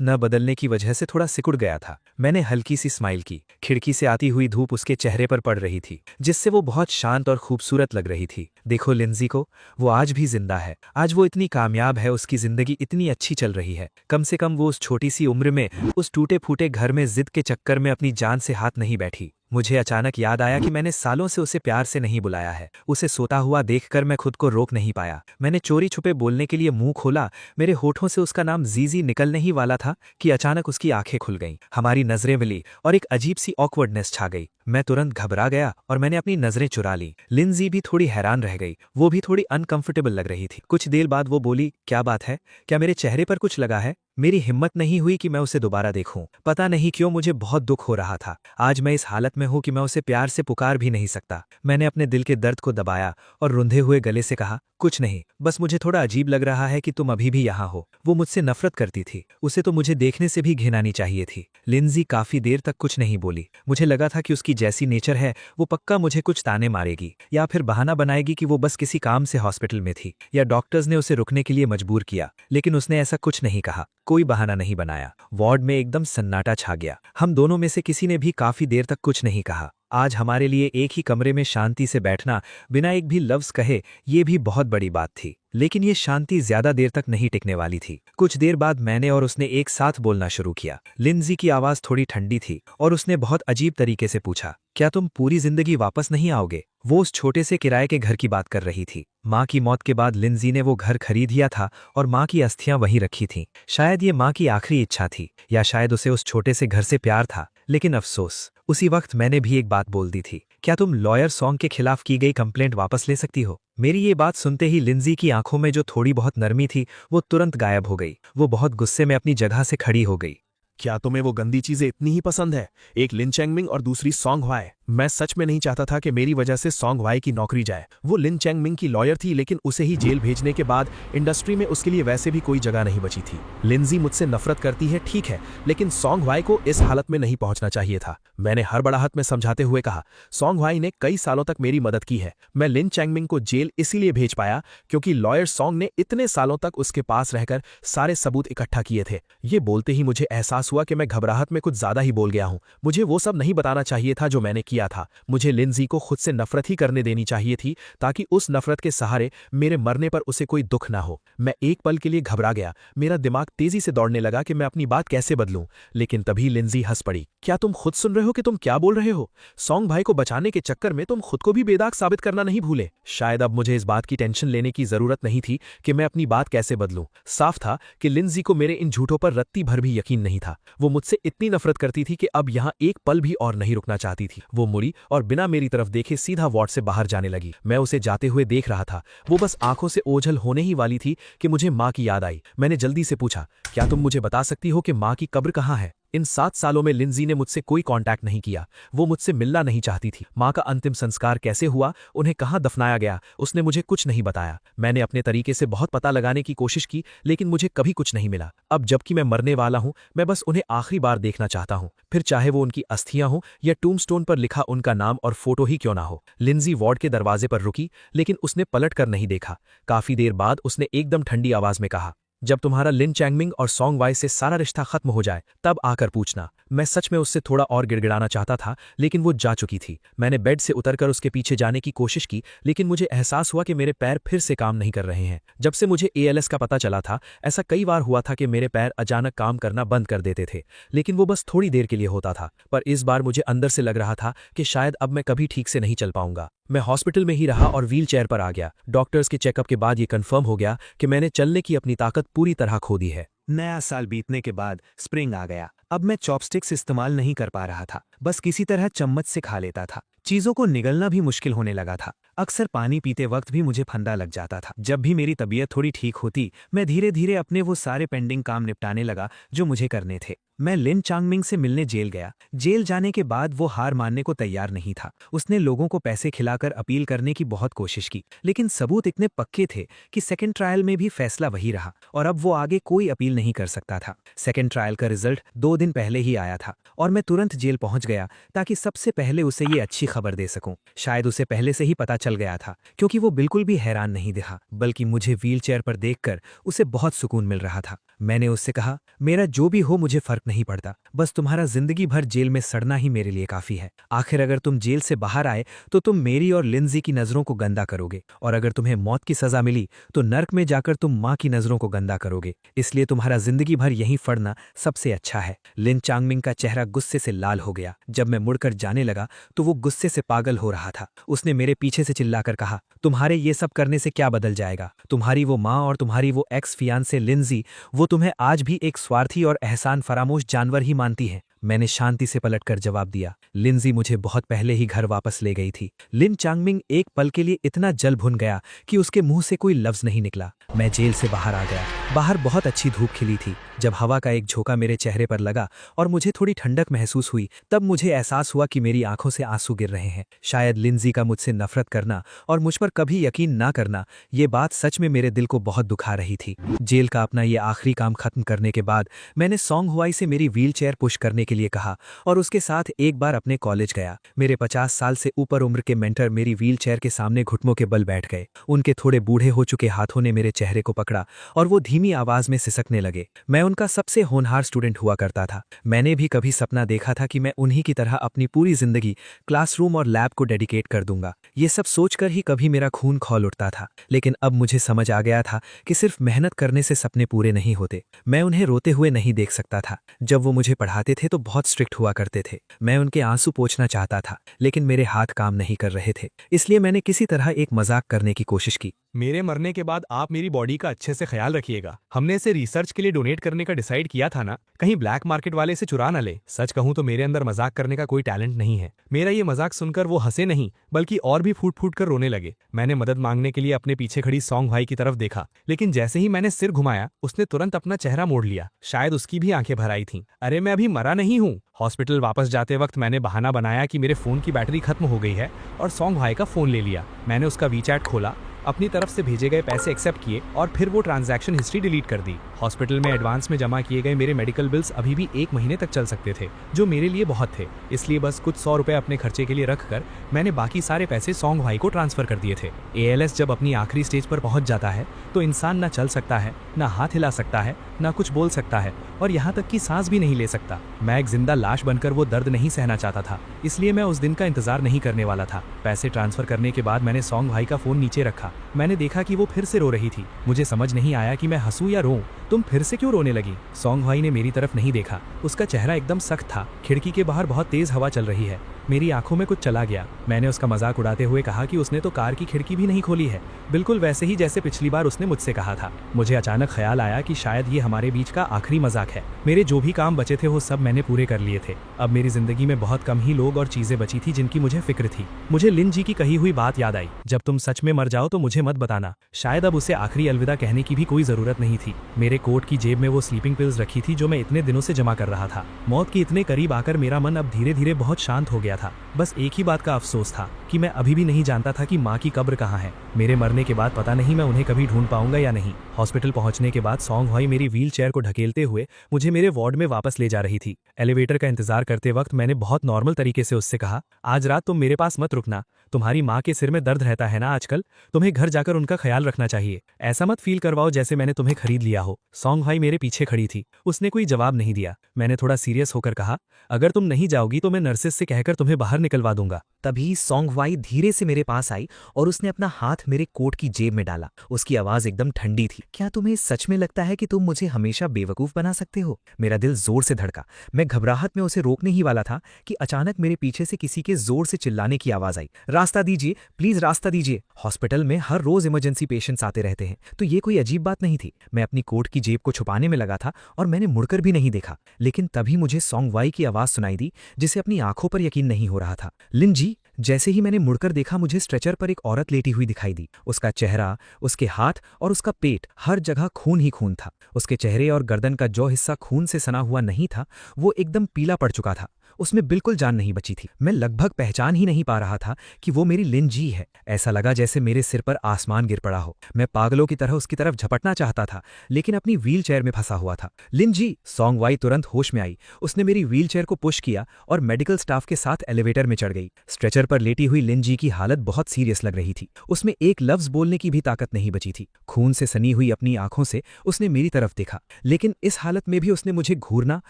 न बदलने की वजह से थोड़ा सिकुड़ गया था। मैंने हल्की सी स्माइल की। खिड़की से आती हुई धूप उसके चेहरे पर पड़ रही थी, जिससे वो बहुत शांत और खूबसूरत लग रही थी। देखो लिंजी को, वो आज भी जिंदा है। आज वो इतनी कामयाब है, उसकी जिंदगी इतनी अच्छी चल रही है। कम से कम वो उस छोटी सी उम्र में उस टूटे फूटे घर में जिद के चक्कर में अपनी जान से हाथ नहीं बैठी। मुझे अचानक याद आया कि मैंने सालों से उसे प्यार से नहीं बुलाया है। उसे सोता हुआ देखकर मैं खुद को रोक नहीं पाया। मैंने चोरी छुपे बोलने के लिए मुंह खोला। मेरे होठों से उसका नाम जीजी निकलने ही वाला था कि अचानक उसकी आंखें खुल गईं। हमारी नजरें मिली और एक अजीब सी ऑकवर्डनेस छा गई। मैं तुरंत घबरा गया और मैंने अपनी नजरें चुरा ली। लिंजी भी थोड़ी हैरान रह गई। वो भी थोड़ी अनकंफर्टेबल लग रही थी। कुछ देर बाद वो बोली, क्या बात है? क्या मेरे चेहरे पर कुछ लगा है? मेरी हिम्मत नहीं हुई कि मैं उसे दोबारा देखूं। पता नहीं क्यों मुझे बहुत दुख हो रहा था। आज मैं इस हालत में हूं कि मैं उसे प्यार से पुकार भी नहीं सकता। मैंने अपने दिल के दर्द को दबाया और रुंधे हुए गले से कहा, कुछ नहीं, बस मुझे थोड़ा अजीब लग रहा है कि तुम अभी भी यहाँ हो। वो मुझसे नफरत करती थी। उसे तो मुझे देखने से भी घिनानी चाहिए थी। लिंजी काफी देर तक कुछ नहीं बोली। मुझे लगा था कि उसकी जैसी नेचर है, वो पक्का मुझे कुछ ताने मारेगी या फिर बहाना बनाएगी कि वो बस किसी काम से हॉस्पिटल में थी या डॉक्टर्स ने उसे रुकने के लिए मजबूर किया। लेकिन उसने ऐसा कुछ नहीं कहा, कोई बहाना नहीं बनाया। वार्ड में एकदम सन्नाटा छा गया। हम दोनों में से किसी ने भी काफी देर तक कुछ नहीं कहा। आज हमारे लिए एक ही कमरे में शांति से बैठना, बिना एक भी लफ्ज कहे, ये भी बहुत बड़ी बात थी। लेकिन ये शांति ज्यादा देर तक नहीं टिकने वाली थी। कुछ देर बाद मैंने और उसने एक साथ बोलना शुरू किया। लिंजी की आवाज थोड़ी ठंडी थी और उसने बहुत अजीब तरीके से पूछा, क्या तुम पूरी जिंदगी वापस नहीं आओगे? वो उस छोटे से किराए के घर की बात कर रही थी। माँ की मौत के बाद लिंजी ने वो घर खरीद लिया था और माँ की अस्थियां वहीं रखी थीं। शायद ये माँ की आखिरी इच्छा थी या शायद उसे उस छोटे से घर से प्यार था। लेकिन अफसोस, उसी वक्त मैंने भी एक बात बोल दी थी, क्या तुम लॉयर सॉन्ग के खिलाफ की गई कंप्लेंट वापस ले सकती हो? मेरी ये बात सुनते ही लिंजी की आंखों में जो थोड़ी बहुत नरमी थी वो तुरंत गायब हो गई। वो बहुत गुस्से में अपनी जगह से खड़ी हो गई। क्या तुम्हें वो गंदी चीजें इतनी ही पसंद है? एक लिन चैंगमिंग और दूसरी सॉन्ग ह्वाई। मैं सच में नहीं चाहता था कि मेरी वजह से सॉन्ग ह्वाई की नौकरी जाए। वो लिन चैंगमिंग की लॉयर थी, लेकिन उसे ही जेल भेजने के बाद इंडस्ट्री में उसके लिए वैसे भी कोई जगह नहीं बची थी। लिंजी मुझसे नफरत करती है, ठीक है, लेकिन सॉन्ग ह्वाई को इस हालत में नहीं पहुंचना चाहिए था। मैंने हड़बड़ाहट में समझाते हुए कहा, सॉन्ग ह्वाई ने कई सालों तक मेरी मदद की है। मैं लिन चैंगमिंग को जेल इसीलिए भेज पाया क्योंकि लॉयर सॉन्ग ने इतने सालों तक उसके पास रहकर सारे सबूत इकट्ठा किए थे। ये बोलते ही मुझे एहसास हुआ कि मैं घबराहट में कुछ ज्यादा ही बोल गया हूं। मुझे वो सब नहीं बताना चाहिए था जो मैंने किया था। मुझे लिंजी को खुद से नफरत ही करने देनी चाहिए थी ताकि उस नफरत के सहारे मेरे मरने पर उसे कोई दुख ना हो। मैं एक पल के लिए घबरा गया। मेरा दिमाग तेजी से दौड़ने लगा कि मैं अपनी बात कैसे बदलूं। लेकिन तभी लिंजी हंस पड़ी। क्या तुम खुद सुन रहे हो कि तुम क्या बोल रहे हो? सॉन्ग भाई को बचाने के चक्कर में तुम खुद को भी बेदाग साबित करना नहीं भूले। शायद अब मुझे इस बात की टेंशन लेने की जरूरत नहीं थी कि मैं अपनी बात कैसे बदलूं। साफ था कि लिंजी को मेरे इन झूठों पर रत्ती भर भी यकीन नहीं था। वो मुझसे इतनी नफरत करती थी कि अब यहां एक पल भी और नहीं रुकना चाहती थी। वो वो मुड़ी और बिना मेरी तरफ देखे सीधा वार्ड से बाहर जाने लगी। मैं उसे जाते हुए देख रहा था। वो बस आंखों से ओझल होने ही वाली थी कि मुझे माँ की याद आई। मैंने जल्दी से पूछा, क्या तुम मुझे बता सकती हो कि माँ की कब्र कहाँ है? इन 7 सालों में लिंजी ने मुझसे कोई कांटेक्ट नहीं किया। वो मुझसे मिलना नहीं चाहती थी। माँ का अंतिम संस्कार कैसे हुआ, उन्हें कहाँ दफनाया गया, उसने मुझे कुछ नहीं बताया। मैंने अपने तरीके से बहुत पता लगाने की कोशिश की, लेकिन मुझे कभी कुछ नहीं मिला। अब जबकि मैं मरने वाला हूँ, मैं बस उन्हें आखिरी बार देखना चाहता हूँ, फिर चाहे वो उनकी अस्थियां हों या टूमस्टोन पर लिखा उनका नाम और फोटो ही क्यों ना हो। लिंजी वार्ड के दरवाजे पर रुकी, लेकिन उसने पलट कर नहीं देखा। काफी देर बाद उसने एकदम ठंडी आवाज में कहा, जब तुम्हारा लिन चैंगमिंग और सॉन्ग वाई से सारा रिश्ता खत्म हो जाए तब आकर पूछना। मैं सच में उससे थोड़ा और गिड़गिड़ाना चाहता था, लेकिन वो जा चुकी थी। मैंने बेड से उतरकर उसके पीछे जाने की कोशिश की, लेकिन मुझे एहसास हुआ कि मेरे पैर फिर से काम नहीं कर रहे हैं। जब से मुझे ALS का पता चला था, ऐसा कई बार हुआ था कि मेरे पैर अचानक काम करना बंद कर देते थे, लेकिन वो बस थोड़ी देर के लिए होता था। पर इस बार मुझे अंदर से लग रहा था कि शायद अब मैं कभी ठीक से नहीं चल पाऊंगा। मैं हॉस्पिटल में ही रहा और व्हील चेयर पर आ गया। डॉक्टर्स के चेकअप के बाद ये कंफर्म हो गया कि मैंने चलने की अपनी ताकत पूरी तरह खो दी है। नया साल बीतने के बाद स्प्रिंग आ गया। अब मैं चॉपस्टिक्स इस्तेमाल नहीं कर पा रहा था, बस किसी तरह चम्मच से खा लेता था। चीजों को निगलना भी मुश्किल होने लगा था। अक्सर पानी पीते वक्त भी मुझे फंदा लग जाता था। जब भी मेरी तबीयत थोड़ी ठीक होती, मैं धीरे धीरे अपने वो सारे पेंडिंग काम निपटाने लगा जो मुझे करने थे। मैं लिन चांगमिंग से मिलने जेल गया। जेल जाने के बाद वो हार मानने को तैयार नहीं था। उसने लोगों को पैसे खिलाकर अपील करने की बहुत कोशिश की, लेकिन सबूत इतने पक्के थे कि सेकंड ट्रायल में भी फैसला वही रहा और अब वो आगे कोई अपील नहीं कर सकता था। सेकंड ट्रायल का रिजल्ट 2 दिन पहले ही आया था और मैं तुरंत जेल पहुंच गया ताकि सबसे पहले उसे ये अच्छी खबर दे सकूं। शायद उसे पहले से ही पता चल गया था, क्योंकि वो बिल्कुल भी हैरान नहीं दिखा, बल्कि मुझे व्हीलचेयर पर देखकर उसे बहुत सुकून मिल रहा था। मैंने उससे कहा, मेरा जो भी हो मुझे फर्क नहीं पड़ता, बस तुम्हारा जिंदगी भर जेल में सड़ना ही मेरे लिए काफी है। आखिर अगर तुम जेल से बाहर आए तो तुम मेरी और लिंजी की नजरों को गंदा करोगे, और अगर तुम्हें मौत की सजा मिली तो नर्क में जाकर तुम माँ की नजरों को गंदा करोगे। इसलिए तुम्हारा जिंदगी भर यहीं फड़ना सबसे अच्छा है। लिन चांगमिंग का चेहरा गुस्से से लाल हो गया। जब मैं मुड़कर जाने लगा तो वो गुस्से से पागल हो रहा था। उसने मेरे पीछे से चिल्लाकर कहा, तुम्हारे ये सब करने से क्या बदल जाएगा? तुम्हारी वो माँ और तुम्हारी वो एक्स फियांसे लिंजी, वो तुम्हें आज भी एक स्वार्थी और एहसान फरामोश जानवर ही मानती है। मैंने शांति से पलटकर जवाब दिया, लिंजी मुझे बहुत पहले ही घर वापस ले गई थी। लिन चांगमिंग एक पल के लिए इतना जल भुन गया कि उसके मुंह से कोई लफ्ज नहीं निकला। मैं जेल से बाहर आ गया। बाहर बहुत अच्छी धूप खिली थी। जब हवा का एक झोंका मेरे चेहरे पर लगा और मुझे थोड़ी ठंडक महसूस हुई, तब मुझे एहसास हुआ कि मेरी आंखों से आंसू गिर रहे हैं। शायद लिंजी का मुझसे नफरत करना और मुझ पर कभी यकीन ना करना, ये बात सच में मेरे दिल को बहुत दुखा रही थी। जेल का अपना ये आखिरी काम खत्म करने के बाद मैंने सॉन्ग हुआई से मेरी व्हीलचेयर पुश करने के लिए कहा और उसके साथ एक बार अपने कॉलेज गया। मेरे 50 साल से ऊपर उम्र के मेंटर मेरी व्हीलचेयर के सामने घुटनों के बल बैठ गए। उनके थोड़े बूढ़े हो चुके हाथों ने मेरे चेहरे को पकड़ा और वो धीमी आवाज में सिसकने लगे। मैं उनका सबसे होनहार स्टूडेंट हुआ करता था। मैंने भी कभी सपना देखा था कि मैं उन्हीं की तरह अपनी पूरी जिंदगी क्लासरूम और लैब को डेडिकेट कर दूंगा। ये सब सोचकर ही कभी मेरा खून खौल उठता था। लेकिन अब मुझे समझ आ गया था कि सिर्फ मेहनत करने से सपने पूरे नहीं होते। मैं उन्हें रोते हुए नहीं देख सकता था। जब वो मुझे पढ़ाते थे तो बहुत स्ट्रिक्ट हुआ करते थे। मैं उनके आंसू पोंछना चाहता था, लेकिन मेरे हाथ काम नहीं कर रहे थे। इसलिए मैंने किसी तरह एक मजाक करने की कोशिश की। मेरे मरने के बाद आप मेरी बॉडी का अच्छे से ख्याल रखिएगा। हमने इसे रिसर्च के लिए डोनेट करने का डिसाइड किया था ना, कहीं ब्लैक मार्केट वाले से चुरा न ले। सच कहूं तो मेरे अंदर मजाक करने का कोई टैलेंट नहीं है। मेरा ये मजाक सुनकर वो हंसे नहीं, बल्कि और भी फूट फूट कर रोने लगे। मैंने मदद मांगने के लिए अपने पीछे खड़ी सॉन्ग भाई की तरफ देखा, लेकिन जैसे ही मैंने सिर घुमाया उसने तुरंत अपना चेहरा मोड़ लिया। शायद उसकी भी आंखें भर आई थीं। अरे मैं अभी मरा नहीं हूँ। हॉस्पिटल वापस जाते वक्त मैंने बहाना बनाया कि मेरे फोन की बैटरी खत्म हो गई है और सॉन्ग भाई का फोन ले लिया। मैंने उसका वीचैट खोला, अपनी तरफ से भेजे गए पैसे एक्सेप्ट किए और फिर वो ट्रांजैक्शन हिस्ट्री डिलीट कर दी। हॉस्पिटल में एडवांस में जमा किए गए मेरे मेडिकल बिल्स अभी भी 1 महीने तक चल सकते थे, जो मेरे लिए बहुत थे। इसलिए बस कुछ 100 रुपए अपने खर्चे के लिए रखकर मैंने बाकी सारे पैसे सॉन्ग भाई को ट्रांसफर कर दिए थे। ALS जब अपनी आखिरी स्टेज पर पहुंच जाता है तो इंसान ना चल सकता है, ना हाथ हिला सकता है, ना कुछ बोल सकता है और यहाँ तक कि सांस भी नहीं ले सकता। मैं एक जिंदा लाश बनकर वो दर्द नहीं सहना चाहता था, इसलिए मैं उस दिन का इंतजार नहीं करने वाला था। पैसे ट्रांसफर करने के बाद मैंने सॉन्ग भाई का फोन नीचे रखा मैंने देखा कि वो फिर से रो रही थी। मुझे समझ नहीं आया कि मैं हंसूं या रोऊं। तुम फिर से क्यों रोने लगी? सॉन्ग भाई ने मेरी तरफ नहीं देखा। उसका चेहरा एकदम सख्त था। खिड़की के बाहर बहुत तेज हवा चल रही है। मेरी आंखों में कुछ चला गया। मैंने उसका मजाक उड़ाते हुए कहा कि उसने तो कार की खिड़की भी नहीं खोली है, बिल्कुल वैसे ही जैसे पिछली बार उसने मुझसे कहा था। मुझे अचानक ख्याल आया कि शायद ये हमारे बीच का आखिरी मजाक है। मेरे जो भी काम बचे थे वो सब मैंने पूरे कर लिए थे। अब मेरी जिंदगी में बहुत कम ही लोग और चीजें बची थी जिनकी मुझे फिक्र थी। मुझे लिन जी की कही हुई बात याद आई, जब तुम सच में मर जाओ तो मुझे मत बताना। शायद अब उसे आखिरी अलविदा कहने की भी कोई जरूरत नहीं थी। मेरे कोट की जेब में वो स्लीपिंग पिल्स रखी थी जो मैं इतने दिनों से जमा कर रहा था। मौत के इतने करीब आकर मेरा मन अब धीरे धीरे बहुत शांत हो गया था। बस एक ही बात का अफसोस था कि मैं अभी भी नहीं जानता था कि माँ की कब्र कहाँ है। मेरे मरने के बाद पता नहीं मैं उन्हें कभी ढूंढ पाऊंगा या नहीं। हॉस्पिटल पहुंचने के बाद सॉन्ग भाई मेरी व्हील चेयर को ढकेलते हुए मुझे मेरे वार्ड में वापस ले जा रही थी। एलिवेटर का इंतजार करते वक्त मैंने बहुत नॉर्मल तरीके से उससे कहा, आज रात तुम मेरे पास मत रुकना। तुम्हारी माँ के सिर में दर्द रहता है ना आजकल, तुम्हें घर जाकर उनका ख्याल रखना चाहिए। ऐसा मत फील करवाओ जैसे मैंने तुम्हें खरीद लिया हो। सॉन्ग भाई मेरे पीछे खड़ी थी। उसने कोई जवाब नहीं दिया। मैंने थोड़ा सीरियस होकर कहा, अगर तुम नहीं जाओगी तो मैं नर्सेस से कहकर तुम्हें बाहर निकलवा दूंगा। तभी सॉन्ग वाई धीरे से मेरे पास आई और उसने अपना हाथ मेरे कोट की जेब में डाला। उसकी आवाज एकदम ठंडी थी। क्या तुम्हें सच में लगता है कि तुम मुझे हमेशा बेवकूफ बना सकते हो? मेरा दिल जोर से धड़का। मैं घबराहट में उसे रोकने ही वाला था कि अचानक मेरे पीछे से किसी के जोर से चिल्लाने की आवाज आई, रास्ता दीजिए प्लीज, रास्ता दीजिए। हॉस्पिटल में हर रोज इमरजेंसी पेशेंट्स आते रहते हैं, तो ये कोई अजीब बात नहीं थी। मैं अपनी कोट की जेब को छुपाने में लगा था और मैंने मुड़कर भी नहीं देखा। लेकिन तभी मुझे सॉन्ग वाई की आवाज सुनाई दी, जिसे अपनी आंखों पर यकीन नहीं हो रहा था। लिन जी। जैसे ही मैंने मुड़कर देखा, मुझे स्ट्रेचर पर एक औरत लेटी हुई दिखाई दी। उसका चेहरा, उसके हाथ और उसका पेट, हर जगह खून ही खून था। उसके चेहरे और गर्दन का जो हिस्सा खून से सना हुआ नहीं था वो एकदम पीला पड़ चुका था। उसमें बिल्कुल जान नहीं बची थी। मैं लगभग पहचान ही नहीं पा रहा था कि वो मेरी लिन जी है। ऐसा लगा जैसे मेरे सिर पर आसमान गिर पड़ा हो। मैं पागलों की तरह उसकी तरफ झपटना चाहता था, लेकिन अपनी व्हील चेयर में फंसा हुआ था। लिन जी। सॉन्ग वाई तुरंत होश में आई। उसने मेरी व्हील चेयर को पुश किया और मेडिकल स्टाफ के साथ एलिवेटर में चढ़ गई। स्ट्रेचर पर लेटी हुई लिन जी की हालत बहुत सीरियस लग रही थी। उसमें एक लफ्ज बोलने की भी ताकत नहीं बची थी। खून से सनी हुई अपनी आंखों से उसने मेरी तरफ देखा, लेकिन इस हालत में भी उसने मुझे घूरना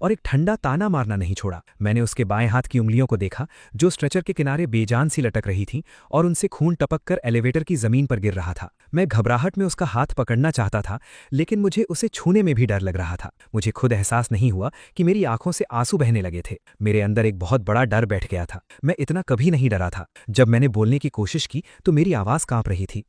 और एक ठंडा ताना मारना नहीं छोड़ा। मैंने उसके बाएं हाथ की उंगलियों को देखा जो स्ट्रेचर के किनारे बेजान सी लटक रही थीं और उनसे खून टपक कर एलिवेटर की जमीन पर गिर रहा था। मैं घबराहट में उसका हाथ पकड़ना चाहता था, लेकिन मुझे उसे छूने में भी डर लग रहा था। मुझे खुद एहसास नहीं हुआ कि मेरी आंखों से आंसू बहने लगे थे। मेरे अंदर एक बहुत बड़ा डर बैठ गया था। मैं इतना कभी नहीं डरा था। जब मैंने बोलने की कोशिश की तो मेरी आवाज कांप रही थी।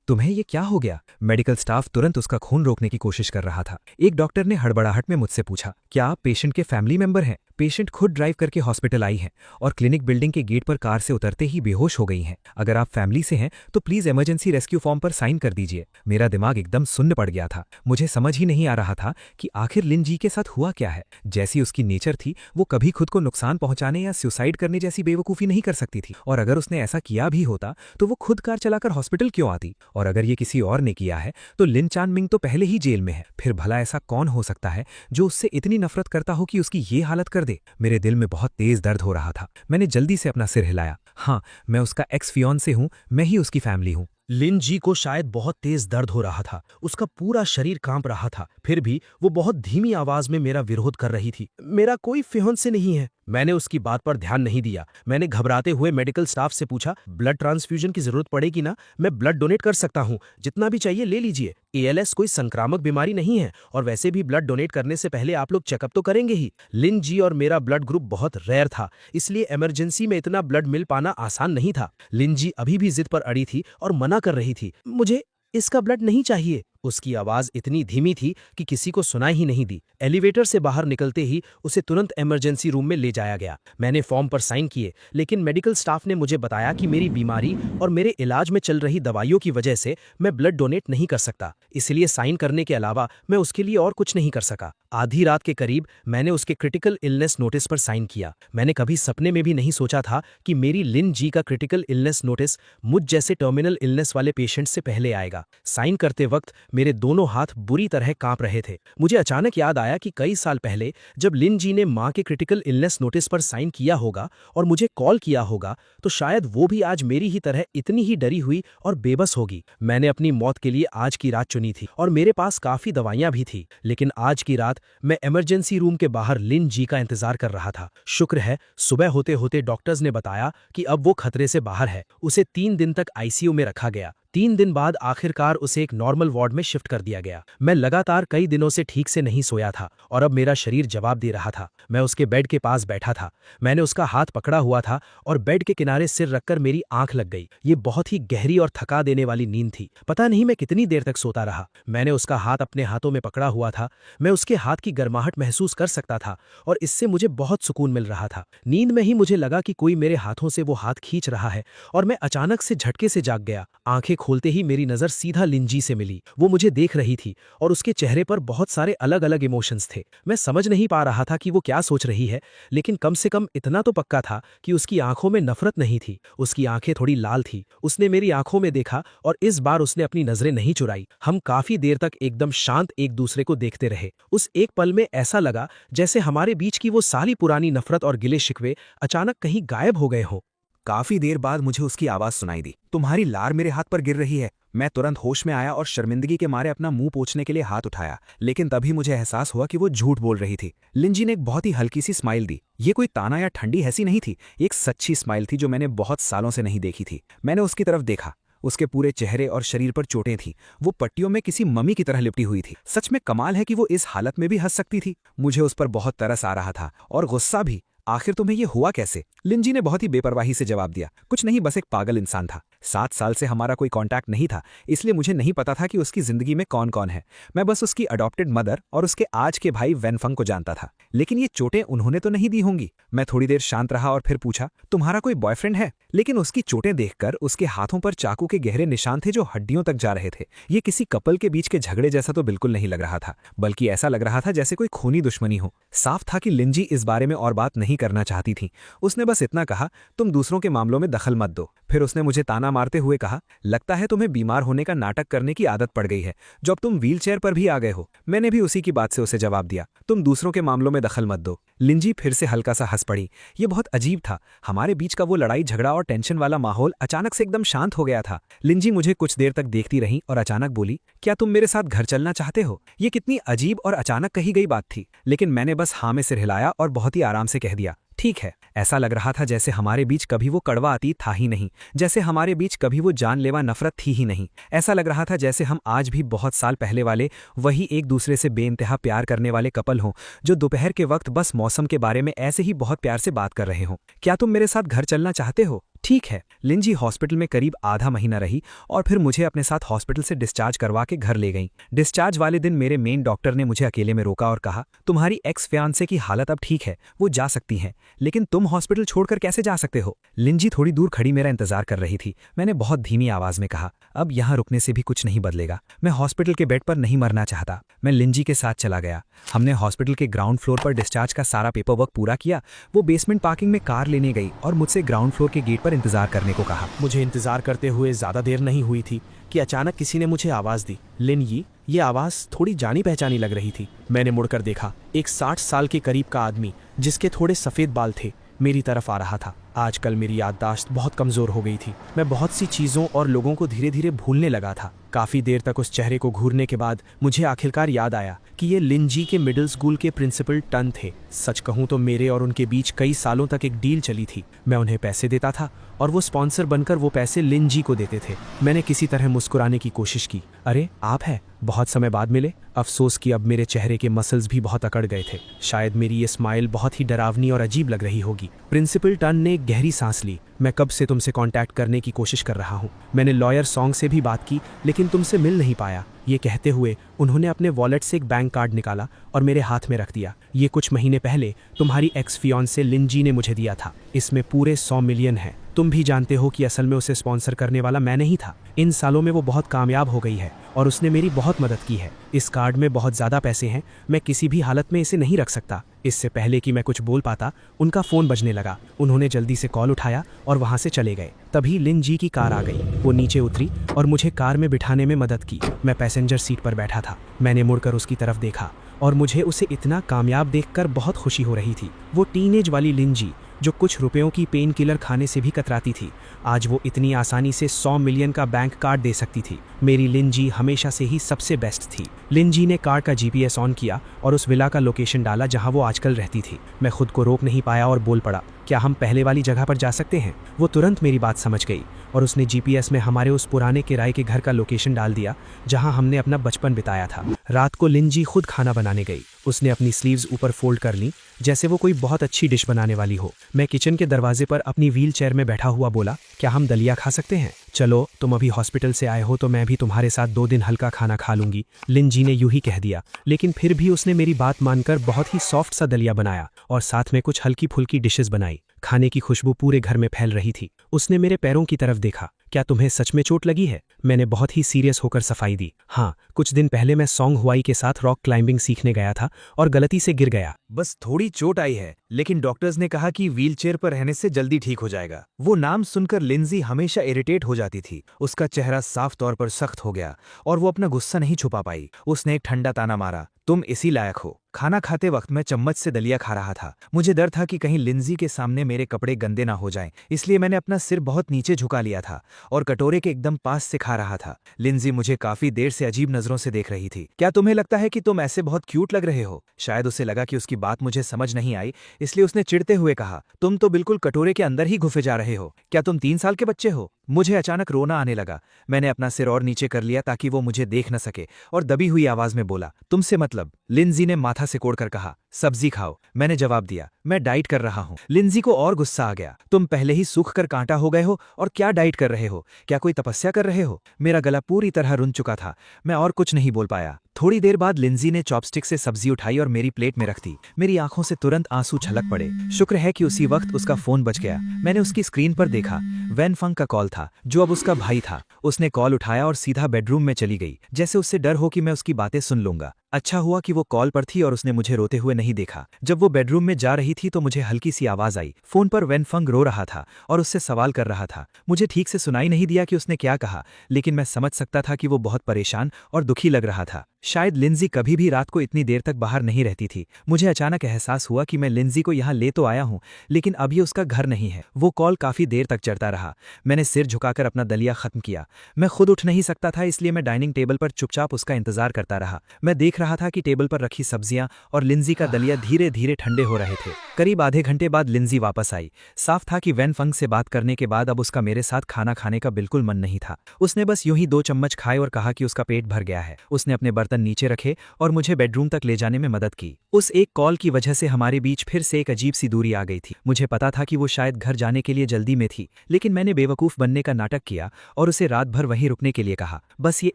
तुम्हें ये क्या हो गया? मेडिकल स्टाफ तुरंत उसका खून रोकने की कोशिश कर रहा था। एक डॉक्टर ने हड़बड़ाहट में मुझसे पूछा, क्या आप पेशेंट के फैमिली मेंबर हैं? पेशेंट खुद ड्राइव करके हॉस्पिटल आई हैं और क्लिनिक बिल्डिंग के गेट पर कार से उतरते ही बेहोश हो गई हैं। अगर आप फैमिली से हैं तो प्लीज इमरजेंसी रेस्क्यू फॉर्म पर साइन कर दीजिए। मेरा दिमाग एकदम सुन्न पड़ गया था। मुझे समझ ही नहीं आ रहा था कि आखिर लिन जी के साथ हुआ क्या है। जैसी उसकी नेचर थी, वो कभी खुद को नुकसान पहुंचाने या सुसाइड करने जैसी बेवकूफ़ी नहीं कर सकती थी। और अगर उसने ऐसा किया भी होता तो वो खुद कार चलाकर हॉस्पिटल क्यों आती? और अगर ये किसी और ने किया है तो लिन चानमिंग तो पहले ही जेल में है। फिर भला ऐसा कौन हो सकता है जो उससे इतनी नफरत करता हो कि उसकी ये हालत कर दे? मेरे दिल में बहुत तेज दर्द हो रहा था। मैंने जल्दी से अपना सिर हिलाया। हाँ, मैं उसका एक्स फियोंसे हूं, मैं ही उसकी फैमिली हूं। लिन जी को शायद बहुत तेज दर्द हो रहा था। उसका पूरा शरीर कांप रहा था। फिर भी वो बहुत धीमी आवाज में मेरा विरोध कर रही थी। मेरा कोई फियोंसे नहीं है। मैंने उसकी बात पर ध्यान नहीं दिया। मैंने घबराते हुए मेडिकल स्टाफ से पूछा, ब्लड ट्रांसफ्यूजन की जरूरत पड़ेगी ना? मैं ब्लड डोनेट कर सकता हूँ, जितना भी चाहिए ले लीजिए। ALS कोई संक्रामक बीमारी नहीं है और वैसे भी ब्लड डोनेट करने से पहले आप लोग चेकअप तो करेंगे ही। लिन जी और मेरा ब्लड ग्रुप बहुत रेयर था, इसलिए इमरजेंसी में इतना ब्लड मिल पाना आसान नहीं था। लिन जी अभी भी जिद पर अड़ी थी और मना कर रही थी, मुझे इसका ब्लड नहीं चाहिए। उसकी आवाज इतनी धीमी थी कि किसी को सुनाई ही नहीं दी। एलिवेटर से बाहर निकलते ही उसे तुरंत इमरजेंसी रूम में ले जाया गया। मैंने फॉर्म पर साइन किए, लेकिन मेडिकल स्टाफ ने मुझे बताया कि मेरी बीमारी और मेरे इलाज में चल रही दवाइयों की वजह से मैं ब्लड डोनेट नहीं कर सकता, इसलिए साइन करने के अलावा मैं उसके लिए और कुछ नहीं कर सका। आधी रात के करीब मैंने उसके क्रिटिकल इलनेस नोटिस पर साइन किया। मैंने कभी सपने में भी नहीं सोचा था कि मेरी लिन जी का क्रिटिकल इलनेस नोटिस मुझ जैसे टर्मिनल इलनेस वाले पेशेंट से पहले आएगा। साइन करते वक्त मेरे दोनों हाथ बुरी तरह कांप रहे थे। मुझे अचानक याद आया कि कई साल पहले जब लिन जी ने मां के क्रिटिकल इलनेस नोटिस पर साइन किया होगा और मुझे कॉल किया होगा, तो शायद वो भी आज मेरी ही तरह इतनी ही डरी हुई और बेबस होगी। मैंने अपनी मौत के लिए आज की रात चुनी थी और मेरे पास काफी दवाइयां भी थी, लेकिन आज की रात मैं इमरजेंसी रूम के बाहर लिन जी का इंतजार कर रहा था। शुक्र है सुबह होते होते डॉक्टर्स ने बताया कि अब वो खतरे से बाहर है। उसे 3 दिन तक ICU में रखा गया। 3 दिन बाद आखिरकार उसे एक नॉर्मल वार्ड में शिफ्ट कर दिया गया। मैं लगातार कई दिनों से ठीक से नहीं सोया था और अब मेरा शरीर जवाब दे रहा था। मैं उसके बेड के पास बैठा था। मैंने उसका हाथ पकड़ा हुआ था और बेड के किनारे सिर रखकर मेरी आंख लग गई। ये बहुत ही गहरी और थका देने वाली नींद थी। पता नहीं मैं कितनी देर तक सोता रहा। मैंने उसका हाथ अपने हाथों में पकड़ा हुआ था। मैं उसके हाथ की गर्माहट महसूस कर सकता था और इससे मुझे बहुत सुकून मिल रहा था। नींद में ही मुझे लगा कि कोई मेरे हाथों से वो हाथ खींच रहा है और मैं अचानक से झटके से जाग गया। आंखें खोलते ही मेरी नजर सीधा लिंजी से मिली। वो मुझे देख रही थी और उसके चेहरे पर बहुत सारे अलग अलग इमोशंस थे। मैं समझ नहीं पा रहा था कि वो क्या सोच रही है, लेकिन कम से कम इतना तो पक्का था कि उसकी आंखों में नफरत नहीं थी। उसकी आंखें थोड़ी लाल थी। उसने मेरी आंखों में देखा और इस बार उसने अपनी नजरें नहीं चुराई। हम काफी देर तक एकदम शांत एक दूसरे को देखते रहे। उस एक पल में ऐसा लगा जैसे हमारे बीच की वो सारी पुरानी नफरत और गिले शिकवे अचानक कहीं गायब हो गए हों। काफी देर बाद मुझे उसकी आवाज सुनाई दी, तुम्हारी लार मेरे हाथ पर गिर रही है। मैं तुरंत होश में आया और शर्मिंदगी के मारे अपना मुंह पोंछने के लिए हाथ उठाया, लेकिन तभी मुझे एहसास हुआ कि वो झूठ बोल रही थी। लिंजी ने एक बहुत ही हल्की सी स्माइल दी। ये कोई ताना या ठंडी हंसी नहीं थी, एक सच्ची स्माइल थी जो मैंने बहुत सालों से नहीं देखी थी। मैंने उसकी तरफ देखा। उसके पूरे चेहरे और शरीर पर चोटें थीं। वो पट्टियों में किसी मम्मी की तरह लिपटी हुई थी। सच में कमाल है कि वो इस हालत में भी हंस सकती थी। मुझे उस पर बहुत तरस आ रहा था और गुस्सा भी। आखिर तुम्हें ये हुआ कैसे? लिंजी ने बहुत ही बेपरवाही से जवाब दिया, कुछ नहीं, बस एक पागल इंसान था। 7 साल से हमारा कोई कांटेक्ट नहीं था, इसलिए मुझे नहीं पता था कि उसकी जिंदगी में कौन कौन है। मैं बस उसकी अडॉप्टेड मदर और उसके आज के भाई वेनफंग को जानता था। लेकिन ये चोटें उन्होंने तो नहीं दी होंगी। मैं थोड़ी देर शांत रहा और फिर पूछा, तुम्हारा कोई बॉयफ्रेंड है? लेकिन उसकी चोटें देखकर उसके हाथों पर चाकू के गहरे निशान थे जो हड्डियों तक जा रहे थे। ये किसी कपल के बीच के झगड़े जैसा तो बिल्कुल नहीं लग रहा था, बल्कि ऐसा लग रहा था जैसे कोई खूनी दुश्मनी हो। साफ था कि लिंजी इस बारे में और बात नहीं करना चाहती थी। उसने बस इतना कहा, तुम दूसरों के मामलों में दखल मत दो। फिर उसने मुझे ताना मारते हुए कहा, लगता है तुम्हें बीमार होने का नाटक करने की आदत पड़ गई है, जो अब तुम व्हीलचेयर पर भी आ गए हो। मैंने भी उसी की बात से उसे जवाब दिया, तुम दूसरों के मामलों में दखल मत दो। लिंजी फिर से हल्का सा हंस पड़ी। ये बहुत अजीब था। हमारे बीच का वो लड़ाई झगड़ा और टेंशन वाला माहौल अचानक से एकदम शांत हो गया था। लिंजी मुझे कुछ देर तक देखती रही और अचानक बोली, क्या तुम मेरे साथ घर चलना चाहते हो? ये कितनी अजीब और अचानक कही गई बात थी, लेकिन मैंने बस हाँ में सिर हिलाया और बहुत ही आराम से कह दिया, ठीक है। ऐसा लग रहा था जैसे हमारे बीच कभी वो कड़वा अतीत था ही नहीं, जैसे हमारे बीच कभी वो जानलेवा नफरत थी ही नहीं। ऐसा लग रहा था जैसे हम आज भी बहुत साल पहले वाले वही एक दूसरे से बेइंतहा प्यार करने वाले कपल हों, जो दोपहर के वक्त बस मौसम के बारे में ऐसे ही बहुत प्यार से बात कर रहे हों। क्या तुम मेरे साथ घर चलना चाहते हो? ठीक है। लिंजी हॉस्पिटल में करीब आधा महीना रही और फिर मुझे अपने साथ हॉस्पिटल से डिस्चार्ज करवा के घर ले गई। डिस्चार्ज वाले दिन मेरे मेन डॉक्टर ने मुझे अकेले में रोका और कहा, तुम्हारी एक्स फियांसे की हालत अब ठीक है, वो जा सकती हैं, लेकिन तुम हॉस्पिटल छोड़कर कैसे जा सकते हो? लिंजी थोड़ी दूर खड़ी मेरा इंतजार कर रही थी। मैंने बहुत धीमी आवाज में कहा, अब यहाँ रुकने से भी कुछ नहीं बदलेगा। मैं हॉस्पिटल के बेड पर नहीं मरना चाहता। मैं लिंजी के साथ चला गया। हमने हॉस्पिटल के ग्राउंड फ्लोर पर डिस्चार्ज का सारा पेपर वर्क पूरा किया। वो बेसमेंट पार्किंग में कार लेने गई और मुझसे ग्राउंड फ्लोर के गेट पर इंतजार करने को कहा। मुझे इंतजार करते हुए ज्यादा देर नहीं हुई थी कि अचानक किसी ने मुझे आवाज दी, लिनयी। ये आवाज थोड़ी जानी पहचानी लग रही थी। मैंने मुड़कर देखा। एक 60 साल के करीब का आदमी जिसके थोड़े सफेद बाल थे मेरी तरफ आ रहा था। आजकल मेरी याददाश्त बहुत कमजोर हो गई थी। मैं बहुत सी चीजों और लोगों को धीरे धीरे भूलने लगा था। काफी देर तक उस चेहरे को घूरने के बाद मुझे आखिरकार याद आया कि ये लिंजी के मिडिल स्कूल के प्रिंसिपल टन थे। सच कहूं तो मेरे और उनके बीच कई सालों तक एक डील चली थी। मैं उन्हें पैसे देता था और वो स्पॉन्सर बनकर वो पैसे लिंजी को देते थे। मैंने किसी तरह मुस्कुराने की कोशिश की। अरे आप हैं, बहुत समय बाद मिले। अफसोस कि अब मेरे चेहरे के मसल्स भी बहुत अकड़ गए थे। शायद मेरी ये स्माइल बहुत ही डरावनी और अजीब लग रही होगी। प्रिंसिपल टन ने एक गहरी सांस ली। मैं कब से तुमसे कांटेक्ट करने की कोशिश कर रहा हूँ। मैंने लॉयर सॉन्ग से भी बात की, लेकिन तुमसे मिल नहीं पाया। ये कहते हुए उन्होंने अपने वॉलेट से एक बैंक कार्ड निकाला और मेरे हाथ में रख दिया। ये कुछ महीने पहले तुम्हारी एक्स फियांसे लिंजी ने मुझे दिया था। इसमें पूरे 100 मिलियन है। तुम भी जानते हो कि असल में उसे स्पॉन्सर करने वाला मैं नहीं था। इन सालों में वो बहुत कामयाब हो गई है और उसने मेरी बहुत मदद की है। इस कार्ड में बहुत ज़्यादा पैसे हैं। मैं किसी भी हालत में इसे नहीं रख सकता। इससे पहले कि मैं कुछ बोल पाता, उनका फ़ोन बजने लगा। उन्होंने जल्दी से कॉल उठाया और वहाँ से चले गए। तभी लिंजी की कार आ गई। वो नीचे उतरी और मुझे कार में बिठाने में मदद की। मैं पैसेंजर सीट पर बैठा था। मैंने मुड़कर उसकी तरफ देखा और मुझे उसे इतना कामयाब देखकर बहुत खुशी हो रही थी। वो टीनेज वाली लिंजी जो कुछ रुपयों की पेन किलर खाने से भी कतराती थी, आज वो इतनी आसानी से 100 मिलियन का बैंक कार्ड दे सकती थी। मेरी लिंजी हमेशा से ही सबसे बेस्ट थी। लिंजी ने कार का GPS ऑन किया और उस विला का लोकेशन डाला जहां वो आजकल रहती थी। मैं खुद को रोक नहीं पाया और बोल पड़ा, क्या हम पहले वाली जगह पर जा सकते हैं? वो तुरंत मेरी बात समझ गई और उसने जीपीएस में हमारे उस पुराने किराए के घर का लोकेशन डाल दिया जहां हमने अपना बचपन बिताया था। रात को लिंजी खुद खाना बनाने गई। उसने अपनी स्लीव्स ऊपर फोल्ड कर ली जैसे वो कोई बहुत अच्छी डिश बनाने वाली हो। मैं किचन के दरवाजे पर अपनी व्हील चेयर में बैठा हुआ बोला, क्या हम दलिया खा सकते हैं? चलो, तुम अभी हॉस्पिटल से आए हो तो मैं भी तुम्हारे साथ 2 दिन हल्का खाना खा लूंगी। लिंजी ने यूं ही कह दिया, लेकिन फिर भी उसने मेरी बात मानकर बहुत ही सॉफ्ट सा दलिया बनाया और साथ में कुछ हल्की फुल्की डिशेस बनाई। खाने की खुशबू पूरे घर में फैल रही थी। उसने मेरे पैरों की तरफ देखा, क्या तुम्हें सच में चोट लगी है? मैंने बहुत ही सीरियस होकर सफाई दी। हाँ, कुछ दिन पहले मैं सॉन्ग हुआई के साथ रॉक क्लाइंबिंग सीखने गया था और गलती से गिर गया। बस थोड़ी चोट आई है, लेकिन डॉक्टर्स ने कहा कि व्हीलचेयर पर रहने से जल्दी ठीक हो जाएगा। वो नाम सुनकर लिंजी हमेशा इरिटेट हो जाती थी। उसका चेहरा साफ तौर पर सख्त हो गया और वो अपना गुस्सा नहीं छुपा पाई। उसने एक ठंडा ताना मारा, तुम इसी लायक हो। खाना खाते वक्त मैं चम्मच से दलिया खा रहा था। मुझे डर था कि कहीं लिंजी के सामने मेरे कपड़े गंदे ना हो जाएं, इसलिए मैंने अपना सिर बहुत नीचे झुका लिया था और कटोरे के एकदम पास से खा रहा था। लिंजी मुझे काफी देर से अजीब नजरों से देख रही थी। क्या तुम्हें लगता है कि तुम ऐसे बहुत क्यूट लग रहे हो? शायद उसे लगा कि उसकी बात मुझे समझ नहीं आई, इसलिए उसने चिढ़ते हुए कहा, तुम तो बिल्कुल कटोरे के अंदर ही घुसे जा रहे हो। क्या तुम 3 साल के बच्चे हो? मुझे अचानक रोना आने लगा। मैंने अपना सिर और नीचे कर लिया ताकि वो मुझे देख न सके और दबी हुई आवाज में बोला, तुमसे मतलब? लिंजी ने माथा सिकोड़कर कहा, सब्जी खाओ। मैंने जवाब दिया, मैं डाइट कर रहा हूँ। लिंजी को और गुस्सा आ गया, तुम पहले ही सूख कर कांटा हो गए हो और क्या डाइट कर रहे हो? क्या कोई तपस्या कर रहे हो? मेरा गला पूरी तरह रुन चुका था। मैं और कुछ नहीं बोल पाया। थोड़ी देर बाद लिंजी ने चॉपस्टिक से सब्जी उठाई और मेरी प्लेट में रख दी। मेरी आंखों से तुरंत आंसू छलक पड़े। शुक्र है कि उसी वक्त उसका फोन बज गया। मैंने उसकी स्क्रीन पर देखा, वैन फंग का कॉल था, जो अब उसका भाई था। उसने कॉल उठाया और सीधा बेडरूम में चली गई, जैसे उससे डर हो कि मैं उसकी बातें सुन लूंगा। अच्छा हुआ कि वो कॉल पर थी और उसने मुझे रोते हुए नहीं देखा। जब वो बेडरूम में जा रही थी तो मुझे हल्की सी आवाज आई। फोन पर वैन फंग रो रहा था और उससे सवाल कर रहा था। मुझे ठीक से सुनाई नहीं दिया कि उसने क्या कहा, लेकिन मैं समझ सकता था कि वो बहुत परेशान और दुखी लग रहा था। शायद लिंजी कभी भी रात को इतनी देर तक बाहर नहीं रहती थी। मुझे अचानक एहसास हुआ कि मैं लिंजी को यहाँ ले तो आया हूँ, लेकिन अब ये उसका घर नहीं है। वो कॉल काफी देर तक चलता रहा। मैंने सिर झुकाकर अपना दलिया खत्म किया। मैं खुद उठ नहीं सकता था, इसलिए मैं डाइनिंग टेबल पर चुपचाप उसका इंतजार करता रहा। मैं देख रहा था कि टेबल पर रखी सब्जियां और लिंजी का दलिया धीरे धीरे ठंडे हो रहे थे। करीब आधे घंटे बाद लिंजी वापस आई। साफ था कि वैन फंग से बात करने के बाद अब उसका मेरे साथ खाना खाने का बिल्कुल मन नहीं था। उसने बस यूं ही 2 चम्मच खाए और कहा कि उसका पेट भर गया है। उसने अपने बर्तन नीचे रखे और मुझे बेडरूम तक ले जाने में मदद की। उस एक कॉल की वजह से हमारे बीच फिर से एक अजीब सी दूरी आ गई थी। मुझे पता था कि वो शायद घर जाने के लिए जल्दी में थी, लेकिन मैंने बेवकूफ बनने का नाटक किया और उसे रात भर वहीं रुकने के लिए कहा। बस ये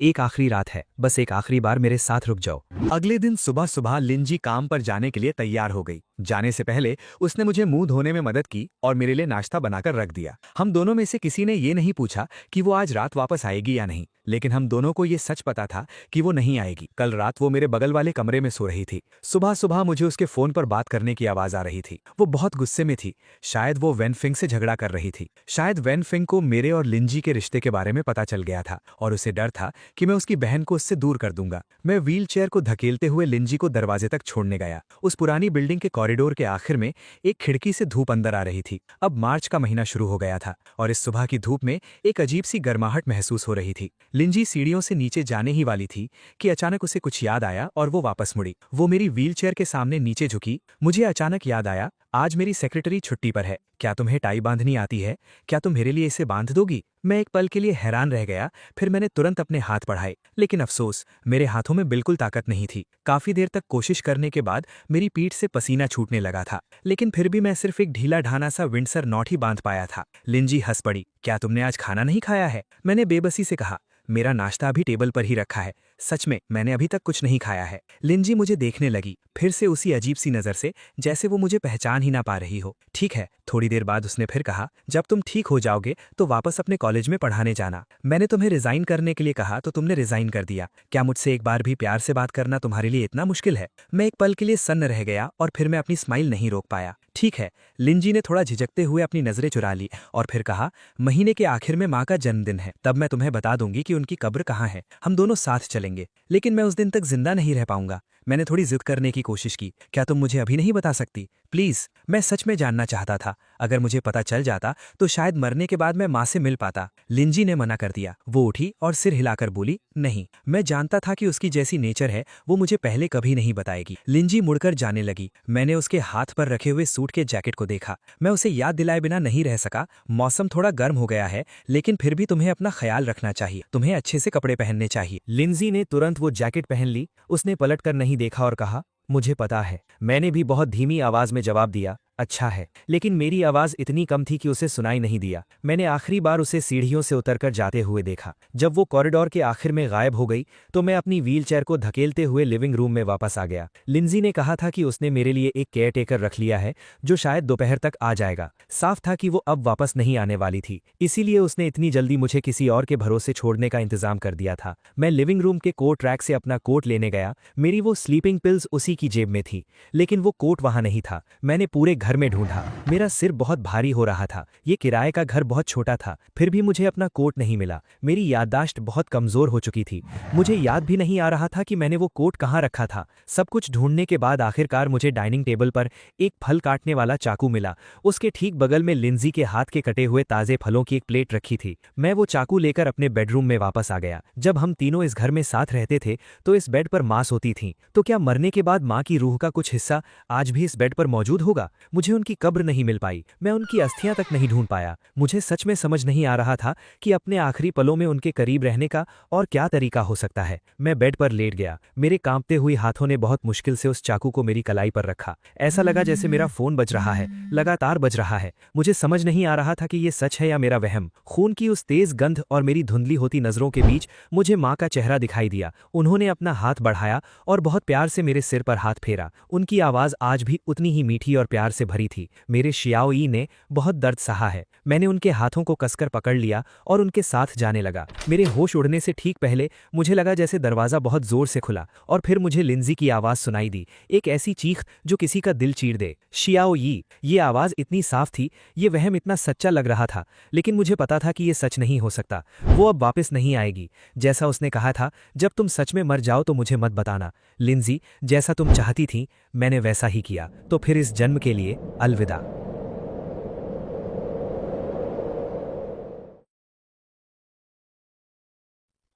एक आखिरी रात है, बस एक आखिरी बार मेरे साथ रुक जाओ। अगले दिन सुबह सुबह लिंजी काम पर जाने के लिए तैयार हो गई। जाने से पहले उसने मुझे मुंह धोने में मदद की और मेरे लिए नाश्ता बनाकर रख दिया। हम दोनों में से किसी ने ये नहीं पूछा कि वो आज रात वापस आएगी या नहीं, लेकिन हम दोनों को ये सच पता था कि वो नहीं आएगी। कल रात वो मेरे बगल वाले कमरे में सो रही थी। सुबह सुबह मुझे उसके फोन पर बात करने की आवाज आ रही थी। वो बहुत गुस्से में थी। शायद वो वैन फिंग से झगड़ा कर रही थी। शायद वैन फिंग को मेरे और लिंजी के रिश्ते के बारे में पता चल गया था और उसे डर था कि मैं उसकी बहन को उससे दूर कर दूंगा। मैं व्हील चेयर को धकेलते हुए लिंजी को दरवाजे तक छोड़ने गया। उस पुरानी बिल्डिंग के कॉरिडोर के आखिर में एक खिड़की से धूप अंदर आ रही थी। अब मार्च का महीना शुरू हो गया था और इस सुबह की धूप में एक अजीब सी गर्माहट महसूस हो रही थी। लिंजी सीढ़ियों से नीचे जाने ही वाली थी कि अचानक उसे कुछ याद आया और वो वापस मुड़ी। वो मेरी व्हील चेयर के सामने नीचे झुकी। मुझे अचानक याद आया, आज मेरी सेक्रेटरी छुट्टी पर है। क्या तुम्हें टाई बांधनी आती है? क्या तुम मेरे लिए इसे बांध दोगी? मैं एक पल के लिए हैरान रह गया। फिर मैंने तुरंत अपने हाथ बढ़ाए, लेकिन अफसोस, मेरे हाथों में बिल्कुल ताकत नहीं थी। काफी देर तक कोशिश करने के बाद मेरी पीठ से पसीना छूटने लगा था, लेकिन फिर भी मैं सिर्फ एक ढीला ढाना सा विंडसर नॉट ही बांध पाया था। लिंजी हंस पड़ी, क्या तुमने आज खाना नहीं खाया है? मैंने बेबसी से कहा, मेरा नाश्ता अभी टेबल पर ही रखा है। सच में मैंने अभी तक कुछ नहीं खाया है। लिंजी मुझे देखने लगी, फिर से उसी अजीब सी नजर से, जैसे वो मुझे पहचान ही ना पा रही हो। ठीक है। थोड़ी देर बाद उसने फिर कहा, जब तुम ठीक हो जाओगे तो वापस अपने कॉलेज में पढ़ाने जाना। मैंने तुम्हें रिजाइन करने के लिए कहा तो तुमने रिजाइन कर दिया। क्या मुझसे एक बार भी प्यार से बात करना तुम्हारे लिए इतना मुश्किल है? मैं एक पल के लिए सन्न रह गया और फिर मैं अपनी स्माइल नहीं रोक पाया। ठीक है। लिंजी ने थोड़ा झिझकते हुए अपनी नजरें चुरा ली और फिर कहा, महीने के आखिर में माँ का जन्मदिन है, तब मैं तुम्हें बता दूंगी कि उनकी कब्र कहाँ है। हम दोनों साथ चलेंगे, लेकिन मैं उस दिन तक जिंदा नहीं रह पाऊंगा। मैंने थोड़ी जिद करने की कोशिश की। क्या तुम मुझे अभी नहीं बता सकती? प्लीज, मैं सच में जानना चाहता था। अगर मुझे पता चल जाता तो शायद मरने के बाद मैं माँ से मिल पाता। लिंजी ने मना कर दिया। वो उठी और सिर हिलाकर बोली, नहीं, मैं जानता था कि उसकी जैसी नेचर है वो मुझे पहले कभी नहीं बताएगी। लिंजी मुड़कर जाने लगी। मैंने उसके हाथ पर रखे हुए सूट के जैकेट को देखा। मैं उसे याद दिलाए बिना नहीं रह सका। मौसम थोड़ा गर्म हो गया है, लेकिन फिर भी तुम्हें अपना ख्याल रखना चाहिए। तुम्हें अच्छे से कपड़े पहनने चाहिए। लिंजी ने तुरंत वो जैकेट पहन ली। उसने पलटकर नहीं देखा और कहा, मुझे पता है। मैंने भी बहुत धीमी आवाज में जवाब दिया, अच्छा है। लेकिन मेरी आवाज इतनी कम थी कि उसे सुनाई नहीं दिया। मैंने आखिरी बार उसे सीढ़ियों से उतरकर जाते हुए देखा। जब वो कॉरिडोर के आखिर में गायब हो गई तो मैं अपनी व्हीलचेयर को धकेलते हुए लिविंग रूम में वापस आ गया। लिंजी ने कहा था कि उसने मेरे लिए एक केयरटेकर रख लिया है जो शायद दोपहर तक आ जाएगा। साफ था कि वो अब वापस नहीं आने वाली थी, इसीलिए उसने इतनी जल्दी मुझे किसी और के भरोसे छोड़ने का इंतजाम कर दिया था। मैं लिविंग रूम के कोट रैक से अपना कोट लेने गया। मेरी वो स्लीपिंग पिल्स उसी की जेब में थी, लेकिन वो कोट वहां नहीं था। मैंने पूरे घर में ढूंढा। मेरा सिर बहुत भारी हो रहा था। ये किराए का घर बहुत छोटा था, फिर भी मुझे अपना कोट नहीं मिला। मेरी याददाश्त बहुत कमजोर हो चुकी थी। मुझे याद भी नहीं आ रहा था कि मैंने वो कोट कहाँ रखा था। सब कुछ ढूंढने के बाद आखिरकार मुझे डाइनिंग टेबल पर एक फल काटने वाला चाकू मिला। उसके ठीक बगल में लिंजी के हाथ के कटे हुए ताजे फलों की एक प्लेट रखी थी। मैं वो चाकू लेकर अपने बेडरूम में वापस आ गया। जब हम तीनों इस घर में साथ रहते थे तो इस बेड पर मां सोती थी। तो क्या मरने के बाद मां की रूह का कुछ हिस्सा आज भी इस बेड पर मौजूद होगा? मुझे उनकी कब्र नहीं मिल पाई। मैं उनकी अस्थियां तक नहीं ढूंढ पाया। मुझे सच में समझ नहीं आ रहा था कि अपने आखिरी पलों में उनके करीब रहने का और क्या तरीका हो सकता है। मैं बेड पर लेट गया। मेरे कांपते हुए हाथों ने बहुत मुश्किल से उस चाकू को मेरी कलाई पर रखा। ऐसा लगा जैसे मेरा फोन बज रहा है, लगातार बज रहा है। मुझे समझ नहीं आ रहा था कि ये सच है या मेरा वहम। खून की उस तेज गंध और मेरी धुंधली होती नजरों के बीच मुझे माँ का चेहरा दिखाई दिया। उन्होंने अपना हाथ बढ़ाया और बहुत प्यार से मेरे सिर पर हाथ फेरा। उनकी आवाज आज भी उतनी ही मीठी और प्यार से भरी थी। मेरे शियाओ ई ने बहुत दर्द सहा है। मैंने उनके हाथों को कसकर पकड़ लिया और उनके साथ जाने लगा। मेरे होश उड़ने से ठीक पहले मुझे लगा जैसे दरवाजा बहुत जोर से खुला और फिर मुझे लिंजी की आवाज सुनाई दी, एक ऐसी चीख जो किसी का दिल चीर दे। शियाओ ई। ये आवाज इतनी साफ थी, ये वहम इतना सच्चा लग रहा था, लेकिन मुझे पता था कि ये सच नहीं हो सकता। वो अब वापस नहीं आएगी। जैसा उसने कहा था, जब तुम सच में मर जाओ तो मुझे मत बताना। लिंजी, जैसा तुम चाहती थी मैंने वैसा ही किया। तो फिर इस जन्म के लिए अलविदा।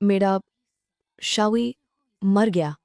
मेरा शावी मर गया।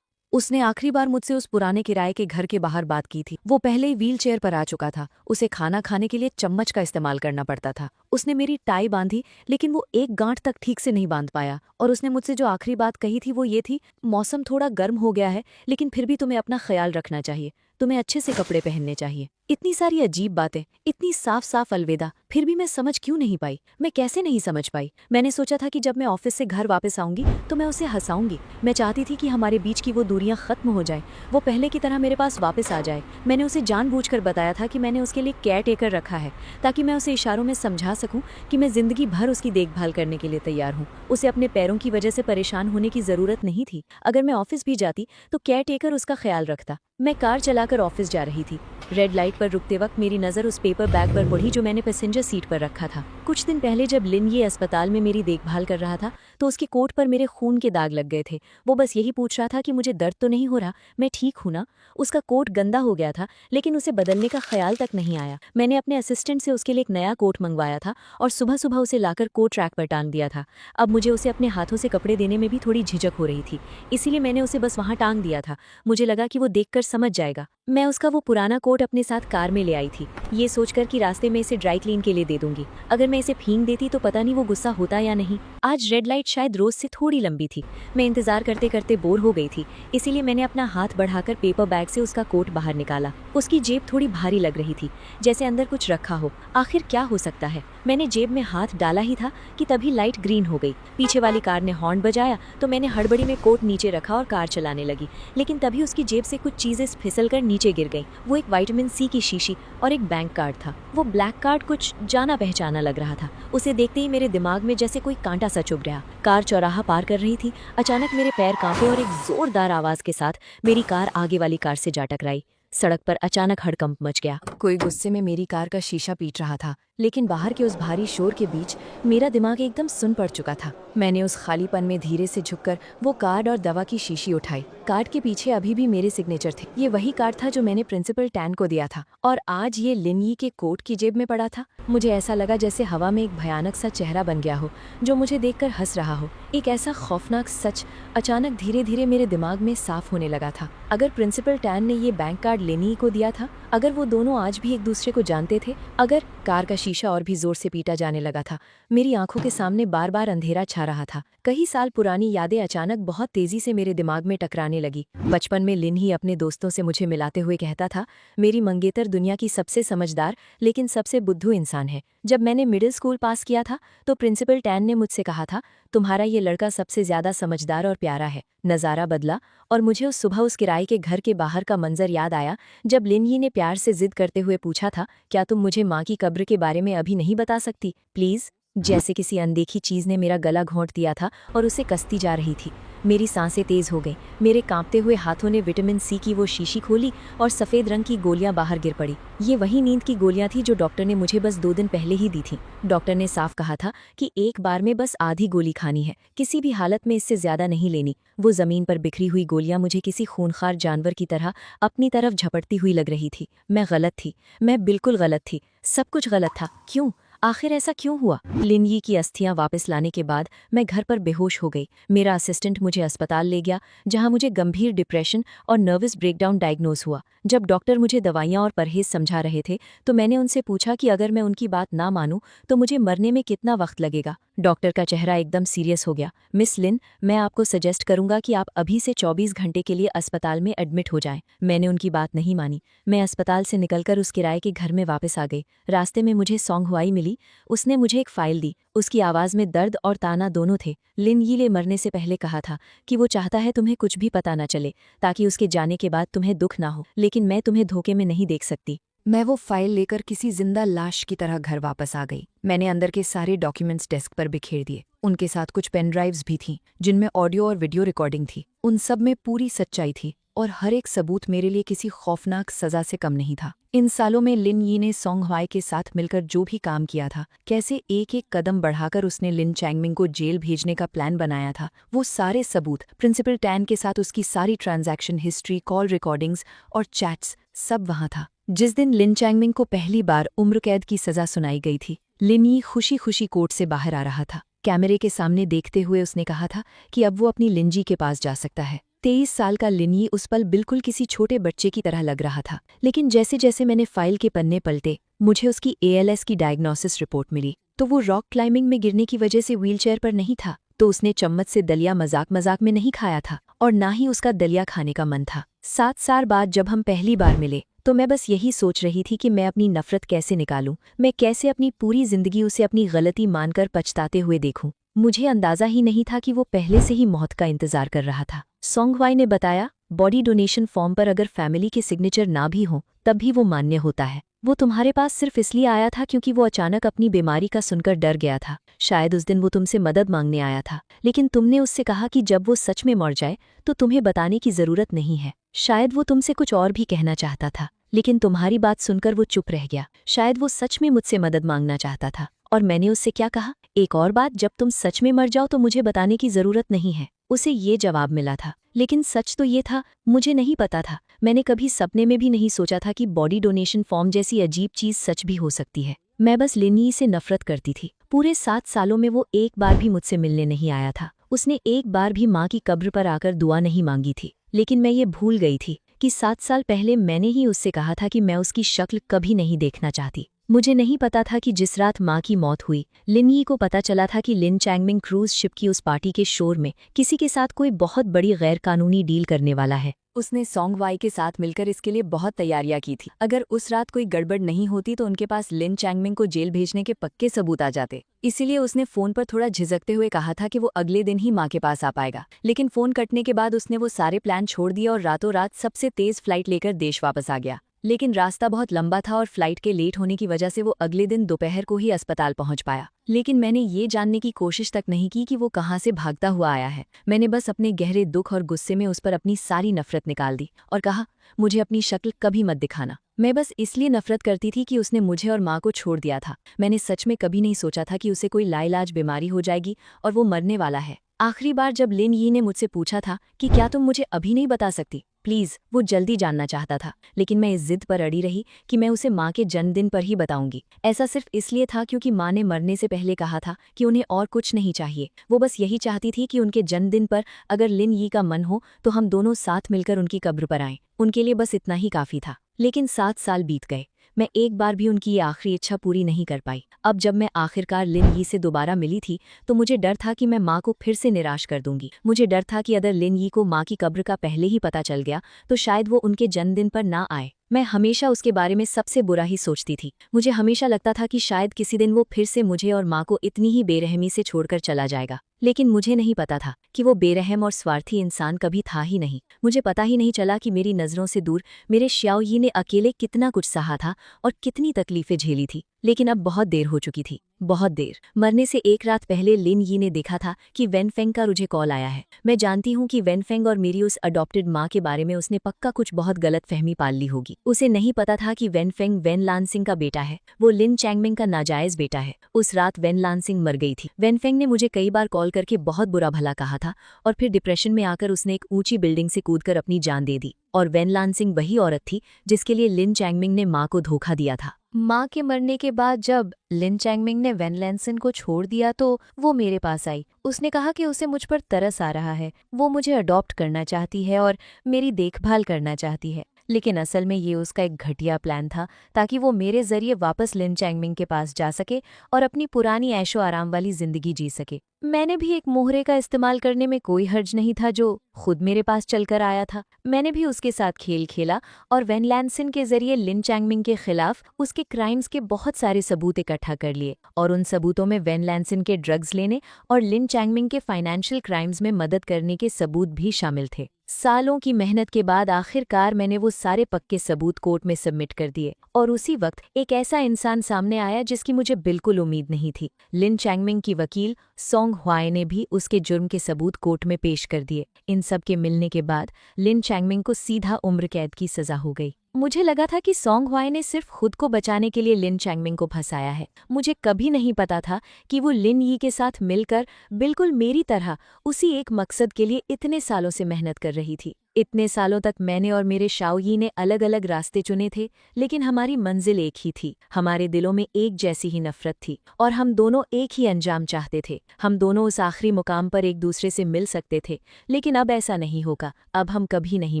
उसने आखिरी बार मुझसे उस पुराने किराए के घर के बाहर बात की थी। वो पहले ही व्हील चेयर पर आ चुका था। उसे खाना खाने के लिए चम्मच का इस्तेमाल करना पड़ता था। उसने मेरी टाई बांधी, लेकिन वो एक गांठ तक ठीक से नहीं बांध पाया। और उसने मुझसे जो आखिरी बात कही थी वो ये थी, मौसम थोड़ा गर्म हो गया है, लेकिन फिर भी तुम्हें अपना ख्याल रखना चाहिए। तुम्हें अच्छे से कपड़े पहनने चाहिए। इतनी सारी अजीब बातें, इतनी साफ साफ अलविदा, फिर भी मैं समझ क्यों नहीं पाई? मैं कैसे नहीं समझ पाई? मैंने सोचा था कि जब मैं ऑफिस से घर वापस आऊंगी तो मैं उसे हंसाऊंगी। मैं चाहती थी कि हमारे बीच की वो दूरियां खत्म हो जाएं, वो पहले की तरह मेरे पास वापस आ जाए। मैंने उसे जानबूझकर बताया था कि मैंने उसके लिए केयर टेकर रखा है, ताकि मैं उसे इशारों में समझा सकूं कि मैं जिंदगी भर उसकी देखभाल करने के लिए तैयार हूं। उसे अपने पैरों की वजह से परेशान होने की जरूरत नहीं थी। अगर मैं ऑफिस भी जाती तो केयर टेकर उसका ख्याल रखता। मैं कार चलाकर ऑफिस जा रही थी। रेड लाइट पर रुकते वक्त मेरी नज़र उस पेपर बैग पर पड़ी जो मैंने पैसेंजर सीट पर रखा था। कुछ दिन पहले जब लिन ये अस्पताल में मेरी देखभाल कर रहा था तो उसके कोट पर मेरे खून के दाग लग गए थे। वो बस यही पूछ रहा था कि मुझे दर्द तो नहीं हो रहा, मैं ठीक हूं ना। उसका कोट गंदा हो गया था, लेकिन उसे बदलने का ख्याल तक नहीं आया। मैंने अपने असिस्टेंट से उसके लिए एक नया कोट मंगवाया था और सुबह सुबह उसे लाकर कोट रैक पर टांग दिया था। अब मुझे उसे अपने हाथों से कपड़े देने में भी थोड़ी झिझक हो रही थी, इसीलिए मैंने उसे बस वहां टांग दिया था। मुझे लगा कि वो देखकर समझ जाएगा। मैं उसका वो पुराना कोट अपने साथ कार में ले आई थी, ये सोचकर कि रास्ते में इसे ड्राई क्लीन के लिए दे दूंगी। अगर मैं इसे फेंक देती तो पता नहीं वो गुस्सा होता या नहीं। आज रेड लाइट शायद रोज से थोड़ी लंबी थी। मैं इंतजार करते करते बोर हो गई थी, इसीलिए मैंने अपना हाथ बढ़ाकर पेपर बैग से उसका कोट बाहर निकाला। उसकी जेब थोड़ी भारी लग रही थी, जैसे अंदर कुछ रखा हो। आखिर क्या हो सकता है? मैंने जेब में हाथ डाला ही था कि तभी लाइट ग्रीन हो गई। पीछे वाली कार ने हॉर्न बजाया तो मैंने हड़बड़ी में कोट नीचे रखा और कार चलाने लगी, लेकिन तभी उसकी जेब से कुछ चीजें फिसलकर नीचे गिर गईं। वो एक विटामिन सी की शीशी और एक बैंक कार्ड था। वो ब्लैक कार्ड कुछ जाना पहचाना लग रहा था। उसे देखते ही मेरे दिमाग में जैसे कोई कांटा सा चुभ गया। कार चौराहा पार कर रही थी। अचानक मेरे पैर कांपे और एक जोरदार आवाज के साथ मेरी कार आगे वाली कार से जा टकराई। सड़क पर अचानक हड़कंप मच गया। कोई गुस्से में मेरी कार का शीशा पीट रहा था, लेकिन बाहर के उस भारी शोर के बीच मेरा दिमाग एकदम सुन पड़ चुका था। मैंने उस खालीपन में धीरे से झुककर वो कार्ड और दवा की शीशी उठाई। कार्ड के पीछे अभी भी मेरे सिग्नेचर थे। ये वही कार्ड था जो मैंने प्रिंसिपल टैन को दिया था, और आज ये लिन यी के कोट की जेब में पड़ा था। मुझे ऐसा लगा जैसे हवा में एक भयानक सा चेहरा बन गया हो जो मुझे देखकर हंस रहा हो। एक ऐसा खौफनाक सच अचानक धीरे धीरे मेरे दिमाग में साफ होने लगा था। अगर प्रिंसिपल टैन ने ये बैंक कार्ड लिन यी को दिया था, अगर वो दोनों आज भी एक दूसरे को जानते थे, अगर कार का शीशा और भी जोर से पीटा जाने लगा था। मेरी आंखों के सामने बार बार अंधेरा छा रहा था। कई साल पुरानी यादें अचानक बहुत तेजी से मेरे दिमाग में टकराने लगी। बचपन में लिन ही अपने दोस्तों से मुझे मिलाते हुए कहता था, मेरी मंगेतर दुनिया की सबसे समझदार लेकिन सबसे बुद्धू इंसान है। जब मैंने मिडिल स्कूल पास किया था तो प्रिंसिपल टैन ने मुझसे कहा था, तुम्हारा ये लड़का सबसे ज्यादा समझदार और प्यारा है। नज़ारा बदला और मुझे उस सुबह उस किराए के घर के बाहर का मंजर याद आया जब लिन यी ने प्यार से जिद करते हुए पूछा था, क्या तुम मुझे माँ की कब्र के बारे में अभी नहीं बता सकती प्लीज। जैसे किसी अनदेखी चीज ने मेरा गला घोंट दिया था और उसे कसती जा रही थी। मेरी सांसें तेज हो गईं। मेरे कांपते हुए हाथों ने विटामिन सी की वो शीशी खोली और सफ़ेद रंग की गोलियां बाहर गिर पड़ी। ये वही नींद की गोलियां थी जो डॉक्टर ने मुझे बस 2 दिन पहले ही दी थी। डॉक्टर ने साफ कहा था कि एक बार में बस आधी गोली खानी है, किसी भी हालत में इससे ज्यादा नहीं लेनी। वो जमीन पर बिखरी हुई गोलियां मुझे किसी खूनखार जानवर की तरह अपनी तरफ झपटती हुई लग रही थी। मैं गलत थी, मैं बिल्कुल गलत थी। सब कुछ गलत था। क्यों? आखिर ऐसा क्यों हुआ? लिन यी की अस्थियां वापस लाने के बाद मैं घर पर बेहोश हो गई। मेरा असिस्टेंट मुझे अस्पताल ले गया जहां मुझे गंभीर डिप्रेशन और नर्वस ब्रेकडाउन डायग्नोज हुआ। जब डॉक्टर मुझे दवाइयां और परहेज समझा रहे थे तो मैंने उनसे पूछा कि अगर मैं उनकी बात ना मानूं तो मुझे मरने में कितना वक्त लगेगा। डॉक्टर का चेहरा एकदम सीरियस हो गया। मिस लिन, मैं आपको सजेस्ट करूंगा कि आप अभी से 24 घंटे के लिए अस्पताल में एडमिट हो जाएं। मैंने उनकी बात नहीं मानी। मैं अस्पताल से निकलकर उस किराए के घर में वापस आ गई। रास्ते में मुझे सॉन्ग हुआई मिली। उसने मुझे एक फाइल दी। उसकी आवाज में दर्द और ताना दोनों थे। लिन यी ने मरने से पहले कहा था कि वो चाहता है तुम्हें कुछ भी पता न चले ताकि उसके जाने के बाद तुम्हें दुख ना हो, लेकिन मैं तुम्हें धोखे में नहीं देख सकती। मैं वो फाइल लेकर किसी जिंदा लाश की तरह घर वापस आ गई। मैंने अंदर के सारे डॉक्यूमेंट्स डेस्क पर बिखेर दिए। उनके साथ कुछ पेन ड्राइव्स भी थीं जिनमें ऑडियो और वीडियो रिकॉर्डिंग थी। उन सब में पूरी सच्चाई थी और हर एक सबूत मेरे लिए किसी खौफनाक सजा से कम नहीं था। इन सालों में लिन यी ने सॉन्ग हुआई के साथ मिलकर जो भी काम किया था, कैसे एक एक कदम बढ़ाकर उसने लिन चैंगमिंग को जेल भेजने का प्लान बनाया था, वो सारे सबूत, प्रिंसिपल टैन के साथ उसकी सारी ट्रांजैक्शन हिस्ट्री, कॉल रिकॉर्डिंग्स और चैट्स, सब वहाँ था। जिस दिन लिन चैंगमिंग को पहली बार उम्र कैद की सजा सुनाई गई थी, लिन यी खुशी खुशी कोर्ट से बाहर आ रहा था। कैमरे के सामने देखते हुए उसने कहा था कि अब वो अपनी लिंजी के पास जा सकता है। 23 साल का लिन यी उस पल बिल्कुल किसी छोटे बच्चे की तरह लग रहा था। लेकिन जैसे जैसे मैंने फाइल के पन्ने पलटे, मुझे उसकी ALS की डायग्नोसिस रिपोर्ट मिली। तो वो रॉक क्लाइंबिंग में गिरने की वजह से व्हीलचेयर पर नहीं था, तो उसने चम्मच से दलिया मजाक मजाक में नहीं खाया था और ना ही उसका दलिया खाने का मन था। 7 साल बाद जब हम पहली बार मिले तो मैं बस यही सोच रही थी कि मैं अपनी नफरत कैसे निकालूं, मैं कैसे अपनी पूरी जिंदगी उसे अपनी गलती मानकर पछताते हुए देखूं। मुझे अंदाजा ही नहीं था कि वो पहले से ही मौत का इंतजार कर रहा था। सॉन्ग हुआई ने बताया, बॉडी डोनेशन फॉर्म पर अगर फैमिली के सिग्नेचर ना भी हों तब भी वो मान्य होता है। वो तुम्हारे पास सिर्फ इसलिए आया था क्योंकि वो अचानक अपनी बीमारी का सुनकर डर गया था। शायद उस दिन वो तुमसे मदद मांगने आया था, लेकिन तुमने उससे कहा कि जब वो सच में मर जाए तो तुम्हें बताने की जरूरत नहीं है। शायद वो तुमसे कुछ और भी कहना चाहता था, लेकिन तुम्हारी बात सुनकर वो चुप रह गया। शायद वो सच में मुझसे मदद मांगना चाहता था। और मैंने उससे क्या कहा? एक और बात, जब तुम सच में मर जाओ तो मुझे बताने की जरूरत नहीं है। उसे ये जवाब मिला था। लेकिन सच तो ये था, मुझे नहीं पता था। मैंने कभी सपने में भी नहीं सोचा था कि बॉडी डोनेशन फॉर्म जैसी अजीब चीज सच भी हो सकती है। मैं बस लिन यी से नफरत करती थी। पूरे 7 सालों में वो एक बार भी मुझसे मिलने नहीं आया था। उसने एक बार भी माँ की कब्र पर आकर दुआ नहीं मांगी थी। लेकिन मैं ये भूल गई थी कि 7 साल पहले मैंने ही उससे कहा था कि मैं उसकी शक्ल कभी नहीं देखना चाहती। मुझे नहीं पता था कि जिस रात माँ की मौत हुई, लिन यी को पता चला था कि लिन चैंगमिंग क्रूज शिप की उस पार्टी के शोर में किसी के साथ कोई बहुत बड़ी गैर कानूनी डील करने वाला है। उसने सॉन्ग हुआई के साथ मिलकर इसके लिए बहुत तैयारियां की थी। अगर उस रात कोई गड़बड़ नहीं होती तो उनके पास लिन चैंगमिंग को जेल भेजने के पक्के सबूत आ जाते। इसीलिए उसने फोन पर थोड़ा झिझकते हुए कहा था कि वो अगले दिन ही माँ के पास आ पाएगा। लेकिन फोन कटने के बाद उसने वो सारे प्लान छोड़ दिए और रातों रात सबसे तेज फ्लाइट लेकर देश वापस आ गया। लेकिन रास्ता बहुत लंबा था और फ्लाइट के लेट होने की वजह से वो अगले दिन दोपहर को ही अस्पताल पहुंच पाया। लेकिन मैंने ये जानने की कोशिश तक नहीं की कि वो कहाँ से भागता हुआ आया है। मैंने बस अपने गहरे दुख और गुस्से में उस पर अपनी सारी नफरत निकाल दी और कहा, मुझे अपनी शक्ल कभी मत दिखाना। मैं बस इसलिए नफरत करती थी कि उसने मुझे और माँ को छोड़ दिया था। मैंने सच में कभी नहीं सोचा था कि उसे कोई लाइलाज बीमारी हो जाएगी और वो मरने वाला है। आखिरी बार जब लिन यी ने मुझसे पूछा था कि क्या तुम मुझे अभी नहीं बता सकती, प्लीज, वो जल्दी जानना चाहता था, लेकिन मैं इस जिद पर अड़ी रही कि मैं उसे माँ के जन्मदिन पर ही बताऊंगी। ऐसा सिर्फ इसलिए था क्योंकि माँ ने मरने से पहले कहा था कि उन्हें और कुछ नहीं चाहिए। वो बस यही चाहती थी कि उनके जन्मदिन पर अगर लिन यी का मन हो तो हम दोनों साथ मिलकर उनकी कब्र पर आएं। उनके लिए बस इतना ही काफी था। लेकिन 7 साल बीत गए, मैं एक बार भी उनकी ये आखिरी इच्छा पूरी नहीं कर पाई। अब जब मैं आखिरकार लिन यी से दोबारा मिली थी तो मुझे डर था कि मैं माँ को फिर से निराश कर दूंगी। मुझे डर था कि अगर लिन यी को माँ की कब्र का पहले ही पता चल गया तो शायद वो उनके जन्मदिन पर ना आए। मैं हमेशा उसके बारे में सबसे बुरा ही सोचती थी। मुझे हमेशा लगता था कि शायद किसी दिन वो फिर से मुझे और माँ को इतनी ही बेरहमी से छोड़कर चला जाएगा। लेकिन मुझे नहीं पता था कि वो बेरहम और स्वार्थी इंसान कभी था ही नहीं। मुझे पता ही नहीं चला कि मेरी नज़रों से दूर मेरे श्याओ यी ने अकेले कितना कुछ सहा था और कितनी तकलीफें झेली थी। लेकिन अब बहुत देर हो चुकी थी, बहुत देर। मरने से एक रात पहले लिन यी ने देखा था कि वेनफेंग का मुझे कॉल आया है। मैं जानती हूँ कि वेनफेंग और मेरी उस अडॉप्टेड माँ के बारे में उसने पक्का कुछ बहुत गलत फहमी पाल ली होगी। उसे नहीं पता था कि वेनफेंग वेन लानसिंग का बेटा है, वो लिन चैंगमिंग का नाजायज बेटा है। उस रात वेन लानसिंग मर गई थी। वेनफेंग ने मुझे कई बार कॉल करके बहुत बुरा भला कहा था और फिर डिप्रेशन में आकर उसने एक ऊंची बिल्डिंग से कूदकर अपनी जान दे दी। और वेन लानसिंग वही औरत थी जिसके लिए लिन चैंगमिंग ने माँ को धोखा दिया था। माँ के मरने के बाद जब लिन चैंगमिंग ने वेन लैनसिन को छोड़ दिया तो वो मेरे पास आई। उसने कहा कि उसे मुझ पर तरस आ रहा है, वो मुझे अडॉप्ट करना चाहती है और मेरी देखभाल करना चाहती है। लेकिन असल में ये उसका एक घटिया प्लान था ताकि वो मेरे जरिए वापस लिन चैंगमिंग के पास जा सके और अपनी पुरानी ऐशो आराम वाली जिंदगी जी सके। मैंने भी एक मोहरे का इस्तेमाल करने में कोई हर्ज नहीं था जो खुद मेरे पास चलकर आया था। मैंने भी उसके साथ खेल खेला और वेन लैनसिन के जरिए लिन चैंगमिंग के खिलाफ उसके क्राइम्स के बहुत सारे सबूत इकट्ठा कर लिए और उन सबूतों में वेन लैनसिन के ड्रग्स लेने और लिन चैंगमिंग के फाइनेंशियल क्राइम्स में मदद करने के सबूत भी शामिल थे। सालों की मेहनत के बाद आखिरकार मैंने वो सारे पक्के सबूत कोर्ट में सबमिट कर दिए और उसी वक्त एक ऐसा इंसान सामने आया जिसकी मुझे बिल्कुल उम्मीद नहीं थी। लिन चैंगमिंग की वकील सोंग ह्वाई ने भी उसके जुर्म के सबूत कोर्ट में पेश कर दिए। इन सब के मिलने के बाद लिन चैंगमिंग को सीधा उम्र कैद की सजा हो गई। मुझे लगा था कि सोंग ह्वाई ने सिर्फ खुद को बचाने के लिए लिन चैंगमिंग को फंसाया है। मुझे कभी नहीं पता था कि वो लिन यी के साथ मिलकर बिल्कुल मेरी तरह उसी एक मकसद के लिए इतने सालों से मेहनत कर रही थी। इतने सालों तक मैंने और मेरे शाओ यी ने अलग अलग रास्ते चुने थे, लेकिन हमारी मंजिल एक ही थी। हमारे दिलों में एक जैसी ही नफरत थी और हम दोनों एक ही अंजाम चाहते थे। हम दोनों उस आखिरी मुकाम पर एक दूसरे से मिल सकते थे, लेकिन अब ऐसा नहीं होगा। अब हम कभी नहीं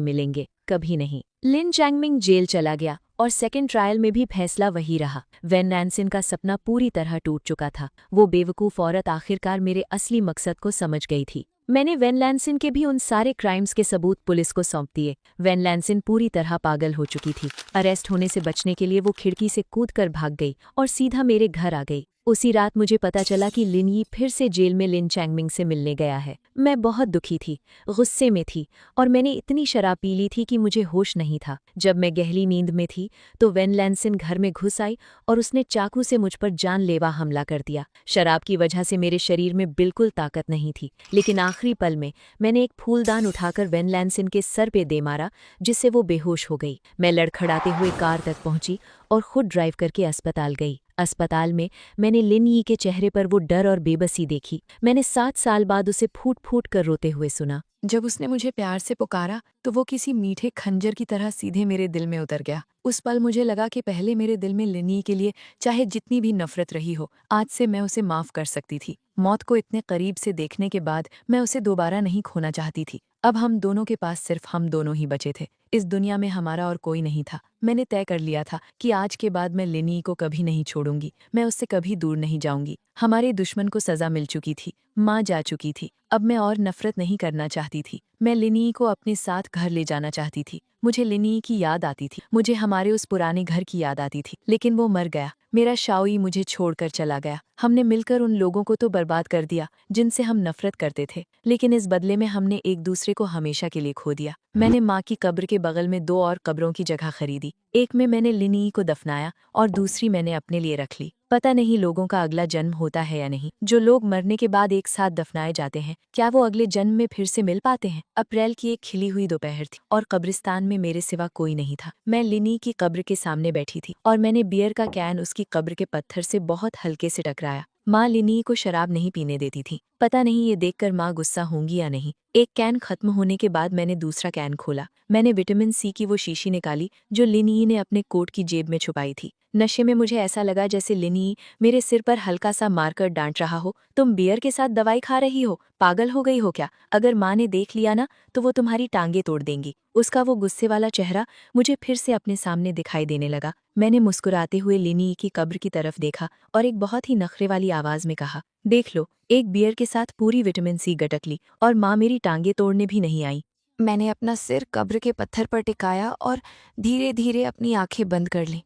मिलेंगे, कभी नहीं। लिन चैंगमिंग जेल चला गया और सेकंड ट्रायल में भी फैसला वही रहा। वेन लैनसिन का सपना पूरी तरह टूट चुका था। वो बेवकूफ़ औरत आखिरकार मेरे असली मकसद को समझ गई थी। मैंने वेन लैनसिन के भी उन सारे क्राइम्स के सबूत पुलिस को सौंप दिए। वेन लैनसिन पूरी तरह पागल हो चुकी थी। अरेस्ट होने से बचने के लिए वो खिड़की से कूदकर भाग गई और सीधा मेरे घर आ गई। उसी रात मुझे पता चला कि लिन यी फिर से जेल में लिन चैंगमिंग से मिलने गया है। मैं बहुत दुखी थी, गुस्से में थी और मैंने इतनी शराब पी ली थी कि मुझे होश नहीं था। जब मैं गहरी नींद में थी तो वेन लैनसिन घर में घुस आई और उसने चाकू से मुझ पर जानलेवा हमला कर दिया। शराब की वजह से मेरे शरीर में बिल्कुल ताकत नहीं थी, लेकिन आखिरी पल में मैंने एक फूलदान उठाकर वेन लैनसिन के सर पे दे मारा, जिससे वो बेहोश हो गई। मैं लड़खड़ाते हुए कार तक पहुंची और खुद ड्राइव करके अस्पताल गई। अस्पताल में मैंने लिन यी के चेहरे पर वो डर और बेबसी देखी। मैंने 7 साल बाद उसे फूट फूट कर रोते हुए सुना। जब उसने मुझे प्यार से पुकारा तो वो किसी मीठे खंजर की तरह सीधे मेरे दिल में उतर गया। उस पल मुझे लगा कि पहले मेरे दिल में लिन यी के लिए चाहे जितनी भी नफरत रही हो, आज से मैं उसे माफ कर सकती थी। मौत को इतने करीब से देखने के बाद मैं उसे दोबारा नहीं खोना चाहती थी। अब हम दोनों के पास सिर्फ हम दोनों ही बचे थे। इस दुनिया में हमारा और कोई नहीं था। मैंने तय कर लिया था कि आज के बाद मैं लिन यी को कभी नहीं छोड़ूंगी। मैं उससे कभी दूर नहीं जाऊंगी। हमारे दुश्मन को सजा मिल चुकी थी, माँ जा चुकी थी। अब मैं और नफरत नहीं करना चाहती थी। मैं लिन यी को अपने साथ घर ले जाना चाहती थी। मुझे लिन यी की याद आती थी, मुझे हमारे उस पुराने घर की याद आती थी। लेकिन वो मर गया। मेरा शाओ यी मुझे छोड़कर चला गया। हमने मिलकर उन लोगों को तो बर्बाद कर दिया जिनसे हम नफरत करते थे, लेकिन इस बदले में हमने एक दूसरे को हमेशा के लिए खो दिया। मैंने माँ की कब्र के बगल में 2 और कब्रों की जगह खरीदी। एक में मैंने लिनी को दफनाया और दूसरी मैंने अपने लिए रख ली। पता नहीं लोगों का अगला जन्म होता है या नहीं। जो लोग मरने के बाद एक साथ दफनाए जाते हैं, क्या वो अगले जन्म में फिर से मिल पाते हैं? अप्रैल की एक खिली हुई दोपहर थी और कब्रिस्तान में मेरे सिवा कोई नहीं था। मैं लिनी की कब्र के सामने बैठी थी और मैंने बियर का कैन उसकी कब्र के पत्थर से बहुत हल्के से टकराया। माँ लिनी को शराब नहीं पीने देती थी। पता नहीं ये देखकर माँ गुस्सा होंगी या नहीं। एक कैन खत्म होने के बाद मैंने दूसरा कैन खोला। मैंने विटामिन सी की वो शीशी निकाली जो लिनी ने अपने कोट की जेब में छुपाई थी। नशे में मुझे ऐसा लगा जैसे लिनी मेरे सिर पर हल्का सा मारकर डांट रहा हो, तुम बियर के साथ दवाई खा रही हो, पागल हो गई हो क्या? अगर माँ ने देख लिया ना तो वो तुम्हारी टांगे तोड़ देंगी। उसका वो गुस्से वाला चेहरा मुझे फिर से अपने सामने दिखाई देने लगा। मैंने मुस्कुराते हुए लिनी की कब्र की तरफ देखा और एक बहुत ही नखरे वाली आवाज में कहा, देख लो, एक बियर के साथ पूरी विटामिन सी गटक ली और माँ मेरी टांगे तोड़ने भी नहीं आई। मैंने अपना सिर कब्र के पत्थर पर टिकाया और धीरे धीरे अपनी आंखें बंद कर ली।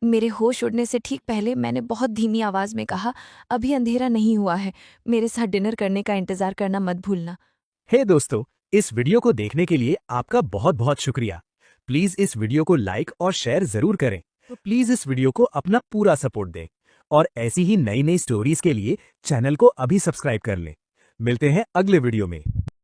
मेरे होश उड़ने से ठीक पहले मैंने बहुत धीमी आवाज में कहा, अभी अंधेरा नहीं हुआ है, मेरे साथ डिनर करने का इंतजार करना मत भूलना। हे दोस्तों, इस वीडियो को देखने के लिए आपका बहुत बहुत शुक्रिया। प्लीज इस वीडियो को लाइक और शेयर जरूर करें। तो प्लीज इस वीडियो को अपना पूरा सपोर्ट दें और ऐसी ही नई नई स्टोरीज के लिए चैनल को अभी सब्सक्राइब कर लें। मिलते हैं अगले वीडियो में।